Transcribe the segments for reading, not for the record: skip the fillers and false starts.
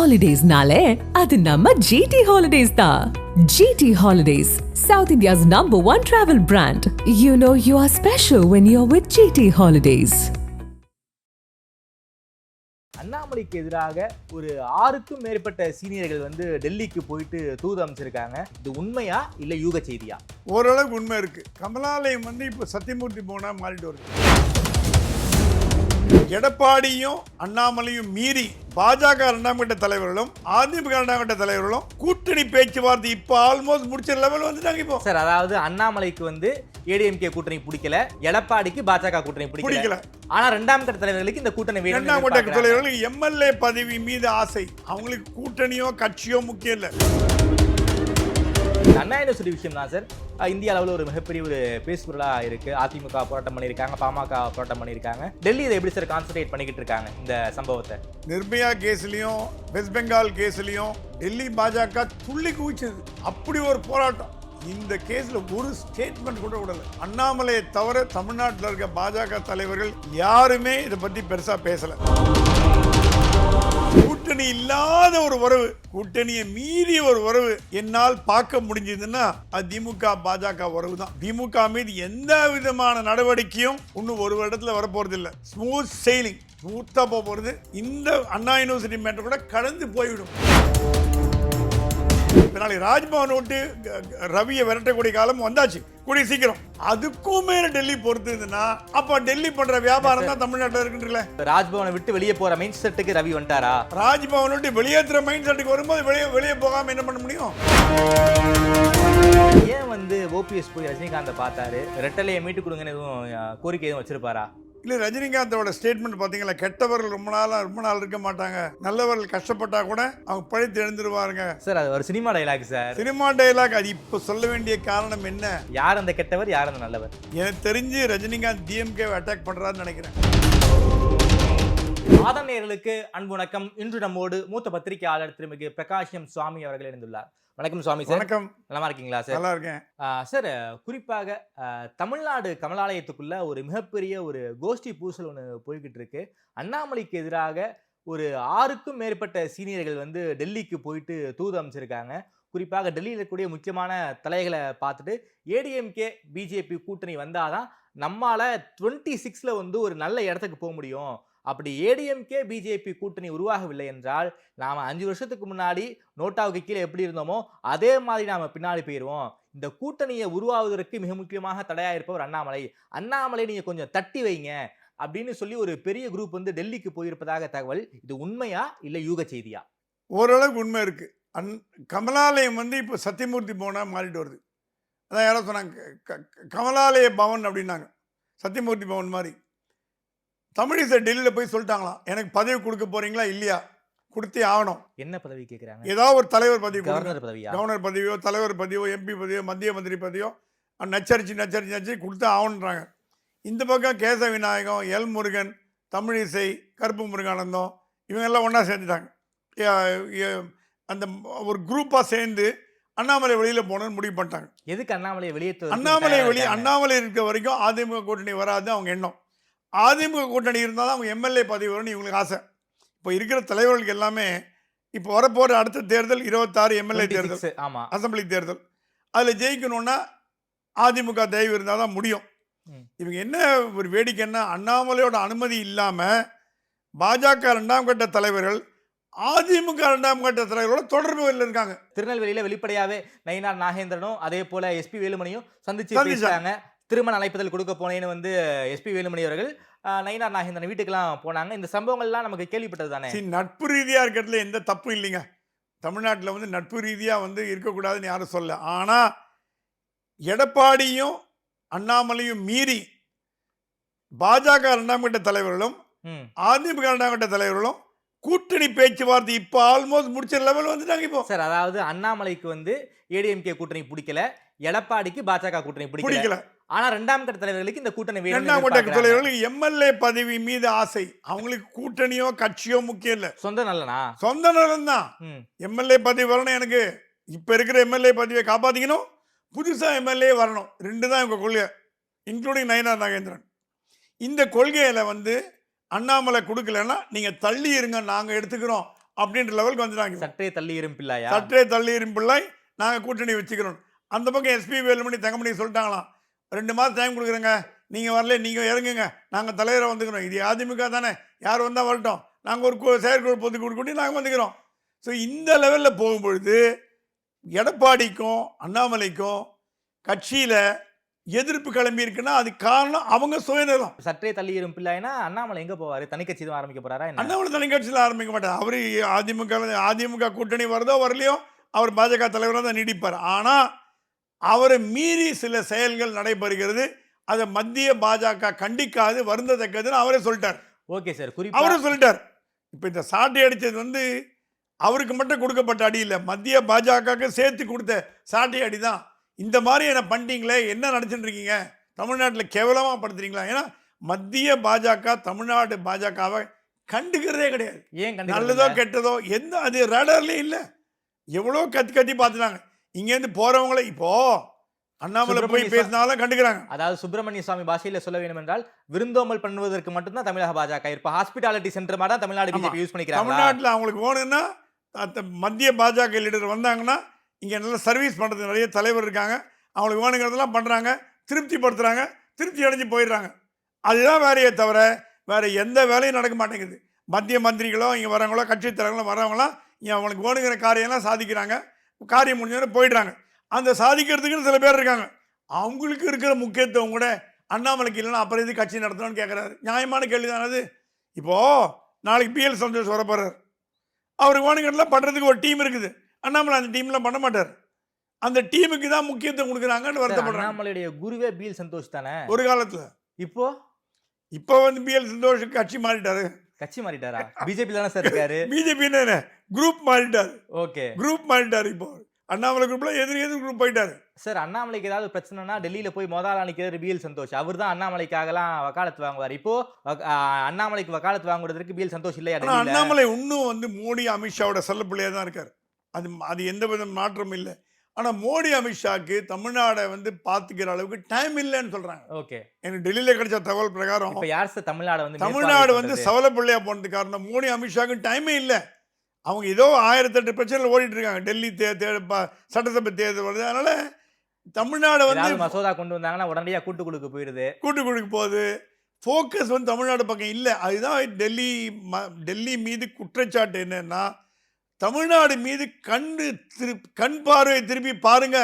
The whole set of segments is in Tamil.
Holidays-nale, adu namma GT Holidays da. GT Holidays, South India's #1 travel brand. You know you are special when you're with GT Holidays. அண்ணாமலைக்கு எதிராக ஒரு 6க்கும் மேற்பட்ட சீனியர்கள் வந்து டெல்லிக்கு போயிட்டு தூது அமைச்சிருக்காங்க. இது உண்மையா இல்ல யூக செய்தியா? ஓரளவுக்கு உண்மை இருக்கு. கமலாலயம் வந்து இப்போ சத்தியமூர்த்தி போனா மாறிட்டு வருது. எடப்பாடியும் அண்ணாமலையும் மீறி பாஜக 2ஆம் கட்ட தலைவர்களும் அதிமுக 2ஆம் கட்ட தலைவர்களும் கூட்டணி பேச்சுவார்த்தை இப்போ ஆல்மோஸ்ட் முடிச்ச லெவல் வந்துட்டாங்க. இப்போ சார், அதாவது அண்ணாமலைக்கு வந்து ஏடிஎம்கே கூட்டணி பிடிக்கல, எடப்பாடிக்கு பாஜக கூட்டணி பிடிக்கல. ஆனா 2ஆம் கட்ட தலைவர்களுக்கு இந்த கூட்டணி வேணும். 2ஆம் கட்ட தலைவர்களுக்கு எம்எல்ஏ பதவி மீது ஆசை. அவங்களுக்கு கூட்டணியோ கட்சியோ முக்கியம் இல்லை. அண்ணா யூனிவர்சிட்டி விஷயம் தான் சார் இந்திய அளவில் ஒரு மிகப்பெரிய ஒரு பேசுபொருளாக இருக்கு. அதிமுக போராட்டம் பண்ணியிருக்காங்க, பாமக போராட்டம் பண்ணியிருக்காங்க. டெல்லி இதை எப்படி சார் கான்சன்ட்ரேட் பண்ணிக்கிட்டு இருக்காங்க இந்த சம்பவத்தை? நிர்பயா கேஸ்லயும் வெஸ்ட் பெங்கால் கேஸ்லயும் டெல்லி பாஜக துள்ளி குவிச்சது. அப்படி ஒரு போராட்டம். இந்த கேஸ்ல ஒரு ஸ்டேட்மெண்ட் கூட விடல. அண்ணாமலையை தவிர தமிழ்நாட்டில் இருக்க பாஜக தலைவர்கள் யாருமே இதை பத்தி பெருசா பேசல. கூட்டணி இல்லாத ஒரு உறவு, கூட்டணியை மீறிய ஒரு உறவு என்னால் பார்க்க முடிஞ்சதுன்னா அது திமுக பாஜக உறவு தான். திமுக மீது எந்த விதமான நடவடிக்கையும் இன்னும் ஒரு வருடத்துல வரப்போறது இல்லை. ஸ்மூத் செயிலிங், ஸ்மூத்தா போறது. இந்த அண்ணா யூனிவர்சிட்டி மேட்டர் கூட கடந்து போய்விடும். நாளைக்கு ராஜ்பவன் விட்டு ரவியை விரட்டக்கூடிய காலம் வந்தாச்சு கூடிய சீக்கிரம். அதுக்கும் மேல டெல்லி பொறுத்து இருந்ததுன்னா அப்ப டெல்லி பண்ற வியாபாரம் தான் தமிழ்நாட்டில் இருக்குன்றல. ராஜ்பவனை விட்டு வெளியே போற மைண்ட் செட்டுக்கு ரவி வந்துட்டாரா? ராஜ்பவன் விட்டு வெளியேற்ற மைண்ட் செட்டுக்கு வரும்போது வெளியே போகாம என்ன பண்ண முடியும்? ஏன் வந்து ஓபிஎஸ் போய் ரஜினிகாந்தை பார்த்தாரு? ரெட்டலையை மீட்டு கொடுங்கன்னு எதுவும் கோரிக்கை எதுவும் வச்சிருப்பாரா? இல்லை, ரஜினிகாந்தோட ஸ்டேட்மெண்ட் பார்த்தீங்களா, கெட்டவர்கள் ரொம்ப நாள் இருக்க மாட்டாங்க, நல்லவர்கள் கஷ்டப்பட்டா கூட அவங்க பழித்து எழுந்துருவாருங்க. சார், அது ஒரு cinema dialogue sir. Cinema dialogue. அது இப்போ சொல்ல வேண்டிய காரணம் என்ன? யார் அந்த கெட்டவர், யார் அந்த நல்லவர்? எனக்கு தெரிஞ்சு ரஜினிகாந்த் டிஎம்கே அட்டாக் பண்றாருன்னு நினைக்கிறேன். ஆதம் நேயர்களுக்கு அன்பு வணக்கம். இன்று நம்மோடு மூத்த பத்திரிகையாளர் திருமிகு பிரகாஷம் சுவாமி அவர்கள் இணைந்துள்ளார். வணக்கம் சுவாமி சார். வணக்கம். நல்லா இருக்கீங்களா சார்? நல்லா இருக்கேன் சார். குறிப்பாக தமிழ்நாடு கமலாலயத்துக்குள்ள ஒரு மிகப்பெரிய ஒரு கோஷ்டி பூசல் ஒன்று போய்கிட்டு இருக்கு. அண்ணாமலைக்கு எதிராக ஒரு 6க்கும் மேற்பட்ட சீனியர்கள் வந்து டெல்லிக்கு போயிட்டு தூது அமைச்சிருக்காங்க. குறிப்பாக டெல்லியில் இருக்கக்கூடிய முக்கியமான தலைகளை பார்த்துட்டு ஏடிஎம்கே பிஜேபி கூட்டணி வந்தாதான் நம்மால 26ல வந்து ஒரு நல்ல இடத்துக்கு போக முடியும். அப்படி ஏடிஎம்கே பிஜேபி கூட்டணி உருவாகவில்லை என்றால் நாம் 5 வருஷத்துக்கு முன்னாடி நோட்டாவுக்கு கீழே எப்படி இருந்தோமோ அதே மாதிரி நாம் பின்னாடி போயிடுவோம். இந்த கூட்டணியை உருவாவதற்கு மிக முக்கியமாக தடையாக இருப்பவர் அண்ணாமலை நீங்கள் கொஞ்சம் தட்டி வைங்க அப்படின்னு சொல்லி ஒரு பெரிய குரூப் வந்து டெல்லிக்கு போயிருப்பதாக தகவல். இது உண்மையா இல்லை யூக செய்தியா? ஓரளவுக்கு உண்மை இருக்கு. கமலாலயம் வந்து இப்போ சத்தியமூர்த்தி போனா மாறிட்டு வருது. அதான் யாரோ சொன்னாங்க கமலாலய பவன் அப்படின்னாங்க. சத்தியமூர்த்தி பவன் மாதிரி தமிழிசை டெல்லியில் போய் சொல்லிட்டாங்களாம், எனக்கு பதவி கொடுக்க போறீங்களா இல்லையா, கொடுத்தே ஆகணும். என்ன பதவி கேட்குறாங்க? ஏதாவது ஒரு தலைவர் பதவி, கவர்னர் பதவியோ தலைவர் பதவியோ எம்பி பதவியோ மத்திய மந்திரி பதவியோ நச்சரிச்சு கொடுத்தா ஆகணுன்றாங்க. இந்த பக்கம் கேசவ விநாயகம், எல் முருகன், தமிழிசை, கருப்பு முருகானந்தம் இவங்கெல்லாம் ஒன்றா சேர்ந்துட்டாங்க. அந்த ஒரு குரூப்பாக சேர்ந்து அண்ணாமலை வெளியில் போகணும்னு முடிவு பண்ணிட்டாங்க. எதுக்கு அண்ணாமலை வெளியே? அண்ணாமலை இருக்க வரைக்கும் அதிமுக கூட்டணி வராது அவங்க எண்ணம். அதிமுக கூட்டணி இருந்தால் தான் அவங்க எம்எல்ஏ பதவி வரும்னு இவங்களுக்கு ஆசை. இப்போ இருக்கிற தலைவர்களுக்கு எல்லாமே இப்போ வரப்போகிற அடுத்த தேர்தல் 26 எம்எல்ஏ தேர்தல், அசம்பிளி தேர்தல். அதில் ஜெயிக்கணும்னா அதிமுக தயவு இருந்தால் தான் முடியும். இவங்க என்ன ஒரு வேடிக்கைன்னா, அண்ணாமலையோட அனுமதி இல்லாமல் பாஜக 2ஆம் கட்ட தலைவர்கள் அதிமுக 2ஆம் கட்ட தலைவர்களோட தொடர்பு இருக்காங்க. திருநெல்வேலியில் வெளிப்படையாகவே நயினார் நாகேந்திரனும் அதே போல எஸ்பி வேலுமணியும் சந்திச்சாங்க. திருமண அழைப்புதல் கொடுக்க போனேன்னு வந்து எஸ்பி வேலுமணி அவர்கள் நயினார் நாகேந்திரன் வீட்டுக்கெல்லாம் போனாங்க. இந்த சம்பவங்கள்லாம் நமக்கு கேள்விப்பட்டது தானே. நட்பு ரீதியாக இருக்கிறதுல எந்த தப்பும் இல்லைங்க. தமிழ்நாட்டில் வந்து நட்பு ரீதியாக வந்து இருக்கக்கூடாதுன்னு யாரும் சொல்ல. ஆனால் எடப்பாடியும் அண்ணாமலையும் மீறி பாஜக 2ஆம் கட்ட தலைவர்களும் அதிமுக 2ஆம் கட்ட தலைவர்களும் கூட்டணி பேச்சுவார்த்தை இப்போ ஆல்மோஸ்ட் முடிச்ச லெவல் வந்துட்டாங்க. இப்போ சார், அதாவது அண்ணாமலைக்கு வந்து ஏடிஎம்கே கூட்டணி பிடிக்கல, எடப்பாடிக்கு பாஜக கூட்டணி பிடிக்கல. ஆனா 2ஆம் கட்ட தலைவர்களுக்கு இந்த கூட்டணி வேணும். 2ஆம் கட்ட தலைவர்களுக்கு எம்எல்ஏ பதவி மீது ஆசை. அவங்களுக்கு கூட்டணியோ கட்சியோ முக்கியம் இல்லை. சொந்த நலன் தான். எம்எல்ஏ பதவி வரணும், எனக்கு இப்ப இருக்கிற எம்எல்ஏ பதவியை காப்பாத்திக்கணும், புதுசா எம்எல்ஏ வரணும். 2 தான் இவங்க கொள்கை, இன்க்ளூடிங் நயினார் நாகேந்திரன். இந்த கொள்கையில வந்து அண்ணாமலை கொடுக்கலன்னா நீங்க தள்ளி இருங்க, நாங்க எடுத்துக்கிறோம் அப்படின்ற லெவலுக்கு வந்துட்டாங்க. சற்றே தள்ளி இரும்பிள்ளாயா? சற்றே தள்ளி இரும்பிள்ளை நாங்கள் கூட்டணி வச்சுக்கிறோம். அந்த பக்கம் எஸ்பி வேலுமணி தங்கமணி சொல்லிட்டாங்களாம், 2 மாதம் டைம் கொடுக்குறேங்க, நீங்கள் வரல, நீங்கள் இறங்குங்க, நாங்கள் தலைவரை வந்துக்கிறோம். இது அதிமுக தானே, யார் வந்தால் வரட்டும், நாங்கள் ஒரு செயற்குழு பொதுக்குழு கூட்டி நாங்கள் வந்துக்கிறோம். ஸோ இந்த லெவலில் போகும்பொழுது எடப்பாடிக்கும் அண்ணாமலைக்கும் கட்சியில் எதிர்ப்பு கிளம்பி இருக்குன்னா அது காரணம் அவங்க சுயநலம். சற்றே தள்ளி இரும்பிள்ளாயினா அண்ணாமலை எங்க போவாரு? தனி கட்சி தான் ஆரம்பிக்க போறாரா? அண்ணாமலை தனி கட்சியில் ஆரம்பிக்க மாட்டார். அவரு அதிமுக கூட்டணி வருதோ வரலையோ அவர் பாஜக தலைவராக தான் நீடிப்பார். ஆனால் அவரை மீறி சில செயல்கள் நடைபெறுகிறது, அதை மத்திய பாஜக கண்டிக்காது, வருந்தத்தக்கதுன்னு அவரே சொல்லிட்டார். ஓகே சார், அவரே சொல்லிட்டார். இப்போ இந்த சாட்டை அடித்தது அவருக்கு மட்டும் கொடுக்கப்பட்ட அடி இல்லை, மத்திய பாஜகவுக்கு சேர்த்து கொடுத்த சாட்டை அடி தான். இந்த மாதிரி என்ன பண்ணிட்டீங்களே, என்ன நினச்சிட்டு இருக்கீங்க, தமிழ்நாட்டில் கேவலமாக படுத்துறீங்களா? ஏன்னா மத்திய பாஜக தமிழ்நாடு பாஜகவை கண்டுக்கிறதே கிடையாது. ஏன் நல்லதோ கெட்டதோ எந்த அது ரேடார்லேயும் இல்லை. எவ்வளோ கத்தி பார்த்துட்டாங்க. இங்கேருந்து போகிறவங்கள இப்போ அண்ணாமலை போய் பேசினாலும் கண்டுக்கிறாங்க. அதாவது சுப்பிரமணிய சுவாமி பாஷையில் சொல்ல வேண்டும் என்றால் விருந்தோம்பல் பண்ணுவதற்கு மட்டும்தான் தமிழக பாஜக இருப்பா, ஹாஸ்பிட்டாலிட்டி சென்டர் மாதிரி தான் தமிழ்நாடு பிஜேபி யூஸ் பண்ணிக்கிறாங்க. தமிழ்நாட்டில் அவங்களுக்கு வேணும்னா மத்திய பாஜக லீடர் வந்தாங்கன்னா இங்கே நல்லா சர்வீஸ் பண்ணுறது நிறைய தலைவர் இருக்காங்க, அவங்களுக்கு வேணுங்கிறதெல்லாம் பண்ணுறாங்க, திருப்திப்படுத்துகிறாங்க, திருப்தி அடைஞ்சு போயிடுறாங்க. அதுதான் வேலையே தவிர வேறு எந்த வேலையும் நடக்க மாட்டேங்குது. மத்திய மந்திரிகளோ இங்கே வரவங்களோ கட்சி தலைவர்களோ வரவங்களாம் இங்கே அவங்களுக்கு வேணுங்கிற காரியம்லாம் சாதிக்கிறாங்க, காரியம் முடிஞ்சோன்னு போயிடுறாங்க. அந்த சாதிக்கிறதுக்குன்னு சில பேர் இருக்காங்க, அவங்களுக்கு இருக்கிற முக்கியத்துவம் கூட அண்ணாமலைக்கு இல்லைன்னா அப்புறம் எது கட்சி நடத்தணும்னு கேட்குறாரு. நியாயமான கேள்வி தானே அது. இப்போது நாளைக்கு பிஎல் சந்தோஷ் வர போகிறார், அவருக்கு வேணுங்கிறதெல்லாம் பண்ணுறதுக்கு ஒரு டீம் இருக்குது. அண்ணாமலை அந்த டீம்லாம் பண்ண மாட்டார், அந்த டீமுக்கு தான் முக்கியத்துவம் கொடுக்குறாங்கன்னு வருத்தப்படுறாங்க. அண்ணாமலையுடைய குருவே பிஎல் சந்தோஷ் தானே ஒரு காலத்தில். இப்போ பிஎல் சந்தோஷ் கட்சி மாறிட்டாரு. கட்சி மாறிட்டாரா? பிஜேபி தானே சார் இருக்காரு. பிஜேபி குரூப் மாறிட்டாரு. ஓகே, குரூப் மாறிட்டாரு. இப்போ அண்ணாமலை குரூப்ல எதிர் குரூப் போயிட்டாரு. சார் அண்ணாமலைக்கு ஏதாவது பிரச்சனைனா டெல்லியில போய் முதல் அன்னைக்கு பிஎல் சந்தோஷ், அவர் தான் அண்ணாமலைக்காகலாம் வக்காலத்து வாங்குவார். இப்போ அண்ணாமலைக்கு வக்காலத்து வாங்குறதுக்கு பிஎல் சந்தோஷ் இல்லையா? அண்ணாமலை இன்னும் மோடி அமித்ஷாவோட செல்லப்பிள்ளையா தான் இருக்காரு. அது எந்த வித மாற்றமும் இல்லை. ஆனால் மோடி அமித்ஷாக்கு தமிழ்நாடை பார்த்துக்கிற அளவுக்கு டைம் இல்லைன்னு சொல்றாங்க. ஓகே, எனக்கு டெல்லியில் கிடைச்ச தகவல் பிரகாரம் யார் சார் தமிழ்நாடு சவலப்பிள்ளையா போனது காரணம் மோடி அமித்ஷாக்கு டைமே இல்லை. அவங்க ஏதோ 1008 பிரச்சனைகள் ஓடிட்டு இருக்காங்க. டெல்லி சட்டசபை தேர்தல் வருது, அதனால தமிழ்நாடு மசோதா கொண்டு வந்தாங்கன்னா உடனடியாக கூட்டுக்குழுக்கு போகுது. ஃபோக்கஸ் தமிழ்நாடு பக்கம் இல்லை. அதுதான் டெல்லி மீது குற்றச்சாட்டு என்னன்னா, தமிழ்நாடு மீது கண் பார்வை திருப்பி பாருங்க.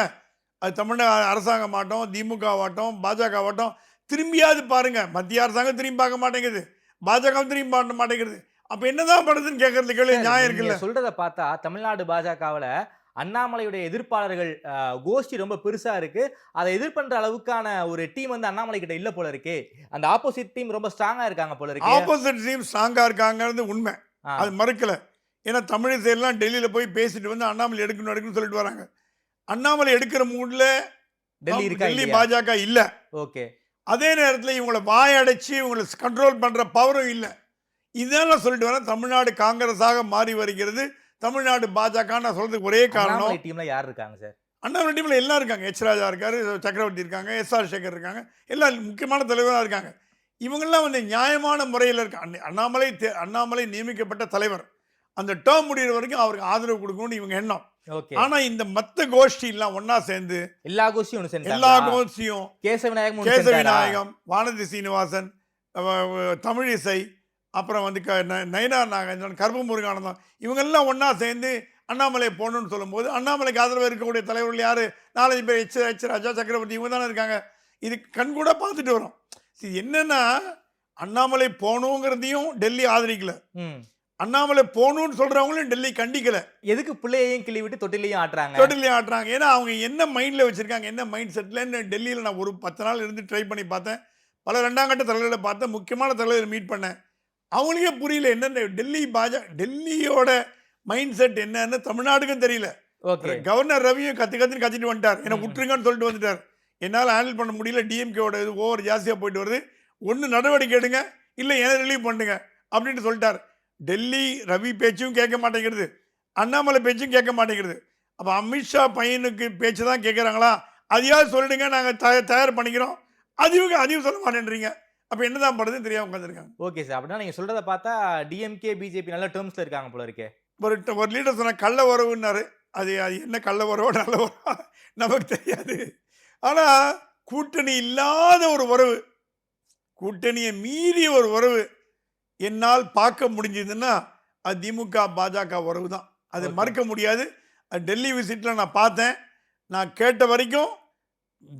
அது தமிழ்நாடு அரசாங்கம் ஆட்டம், திமுக ஆட்டம், பாஜக ஆட்டம் திரும்பியாவது பாருங்க. மத்திய அரசாங்கம் திரும்பி பார்க்க மாட்டேங்குது, பாஜக திரும்பி பார்க்க மாட்டேங்குது. அப்ப என்னதான் பண்ணுறதுன்னு கேட்கறதுக்கு நியாயம் இருக்குல்ல? சொல்றதை பார்த்தா தமிழ்நாடு பாஜகவில் அண்ணாமலையுடைய எதிர்ப்பாளர்கள் கோஷ்டி ரொம்ப பெருசா இருக்கு. அதை எதிர்பண்ற அளவுக்கான ஒரு டீம் அண்ணாமலை கிட்ட இல்ல போல இருக்கு. அந்த ஆப்போசிட் டீம் ரொம்ப ஸ்ட்ராங்கா இருக்காங்க போல இருக்கு. ஆப்போசிட் டீம் ஸ்ட்ராங்கா இருக்காங்கிறது உண்மை, அது மறுக்கல. ஏன்னா தமிழிசையெல்லாம் டெல்லியில் போய் பேசிட்டு அண்ணாமலை எடுக்கணும்னு சொல்லிட்டு வராங்க. அண்ணாமலை எடுக்கிற மூட்ல டெல்லி பாஜக இல்ல. ஓகே, அதே நேரத்தில் இவங்களை வாயடைச்சு இவங்களை கண்ட்ரோல் பண்ற பவரும் இல்லை. இதெல்லாம் சொல்லிட்டு வர தமிழ்நாடு காங்கிரஸாக மாறி வருகிறது. தமிழ்நாடு பாஜக சொல்றதுக்கு ஒரே காரணம், டீம்ல யார் இருக்காங்க சார்? அண்ணாமலை டீம்ல எல்லாம் இருக்காங்க. எச் ராஜா இருக்காரு, சக்கரவர்த்தி இருக்காங்க, எஸ்ஆர் சேகர் இருக்காங்க, எல்லாம் முக்கியமான தலைவராக இருக்காங்க. இவங்கெல்லாம் நியாயமான முறையில் இருக்காங்க. அண்ணாமலை நியமிக்கப்பட்ட தலைவர், அந்த டேர்ம் முடிகிற வரைக்கும் அவருக்கு ஆதரவு கொடுக்கணும்னு இவங்க எண்ணம். ஆனா இந்த மத்த கோஷ்டி எல்லாம் ஒன்னா சேர்ந்து எல்லா கோஷ்டியும் கேசவ விநாயகம், வானதி சீனிவாசன், தமிழிசை, அப்புறம் நயனார் நாகேந்திரன், கருப்பு முருகானந்தம், இவங்கெல்லாம் ஒன்னா சேர்ந்து அண்ணாமலை போகணும்னு சொல்லும்போது அண்ணாமலைக்கு ஆதரவு இருக்கக்கூடிய தலைவர்கள் யாரு? 4 பேர். எச் ராஜா, சக்கரவர்த்தி, இவங்க தானே இருக்காங்க. இது கண் கூட பார்த்துட்டு வரும். என்னன்னா அண்ணாமலை போகணுங்கிறதையும் டெல்லி ஆதரிக்கல, அண்ணாமலை போகணும்னு சொல்றவங்களும் டெல்லி கண்டிக்கல. எதுக்கு பிள்ளையையும் கிள்ளி விட்டு தொட்டிலையும் ஆட்டுறாங்க. ஏன்னா அவங்க என்ன மைண்ட்ல வச்சிருக்காங்க, என்ன மைண்ட் செட்ல. டெல்லியில் நான் ஒரு 10 நாள் இருந்து ட்ரை பண்ணி பார்த்தேன், பல 2ஆம் கட்ட தலைவர்களை பார்த்தேன், முக்கியமான தலைவர் மீட் பண்ணேன். அவங்களுக்கே புரியல என்னென்ன டெல்லியோட மைண்ட் செட் என்னன்னு தமிழ்நாடுக்கும் தெரியல. கவர்னர் ரவியும் கத்திட்டு வந்துட்டார், என்னை விட்டுருங்கன்னு சொல்லிட்டு வந்துட்டார். என்னால் ஹேண்டில் பண்ண முடியல, டிஎம்கேவோட இது ஓவர் ஜாஸ்தியாக போயிட்டு வருது, ஒன்று நடவடிக்கை எடுங்க, இல்லை என்ன ரிலீவ் பண்ணுங்க அப்படின்னு சொல்லிட்டார். டெல்லி ரவி பேச்சும் கேட்க மாட்டேங்கிறது, அண்ணாமலை பேச்சும் கேட்க மாட்டேங்கிறது. அப்போ அமித்ஷா பையனுக்கு பேச்சு தான் கேட்குறாங்களா? அதையாவது சொல்லிடுங்க, நாங்கள் தயார் பண்ணிக்கிறோம். அதையும் சொல்ல மாட்டேன்றீங்க. அப்போ என்னதான் பண்ணுறதுன்னு தெரியாமல் உட்காந்துருக்காங்க. ஓகே சார், அப்படின்னா நீங்கள் சொல்கிறத பார்த்தா டிஎம்கே பிஜேபி நல்ல டேர்ம்ஸில் இருக்காங்க போல இருக்கே. ஒரு லீடர் சொன்ன கள்ள உறவுன்னாரு. அது அது என்ன கள்ள உறவோ நல்ல உறவோ நமக்கு தெரியாது. ஆனால் கூட்டணி இல்லாத ஒரு உறவு, கூட்டணியை மீறிய ஒரு உறவு என்னால் பார்க்க முடிஞ்சதுன்னா அது திமுக பாஜக உறவு தான். அதை மறுக்க முடியாது. அது டெல்லி விசிட்டில் நான் பார்த்தேன். நான் கேட்ட வரைக்கும்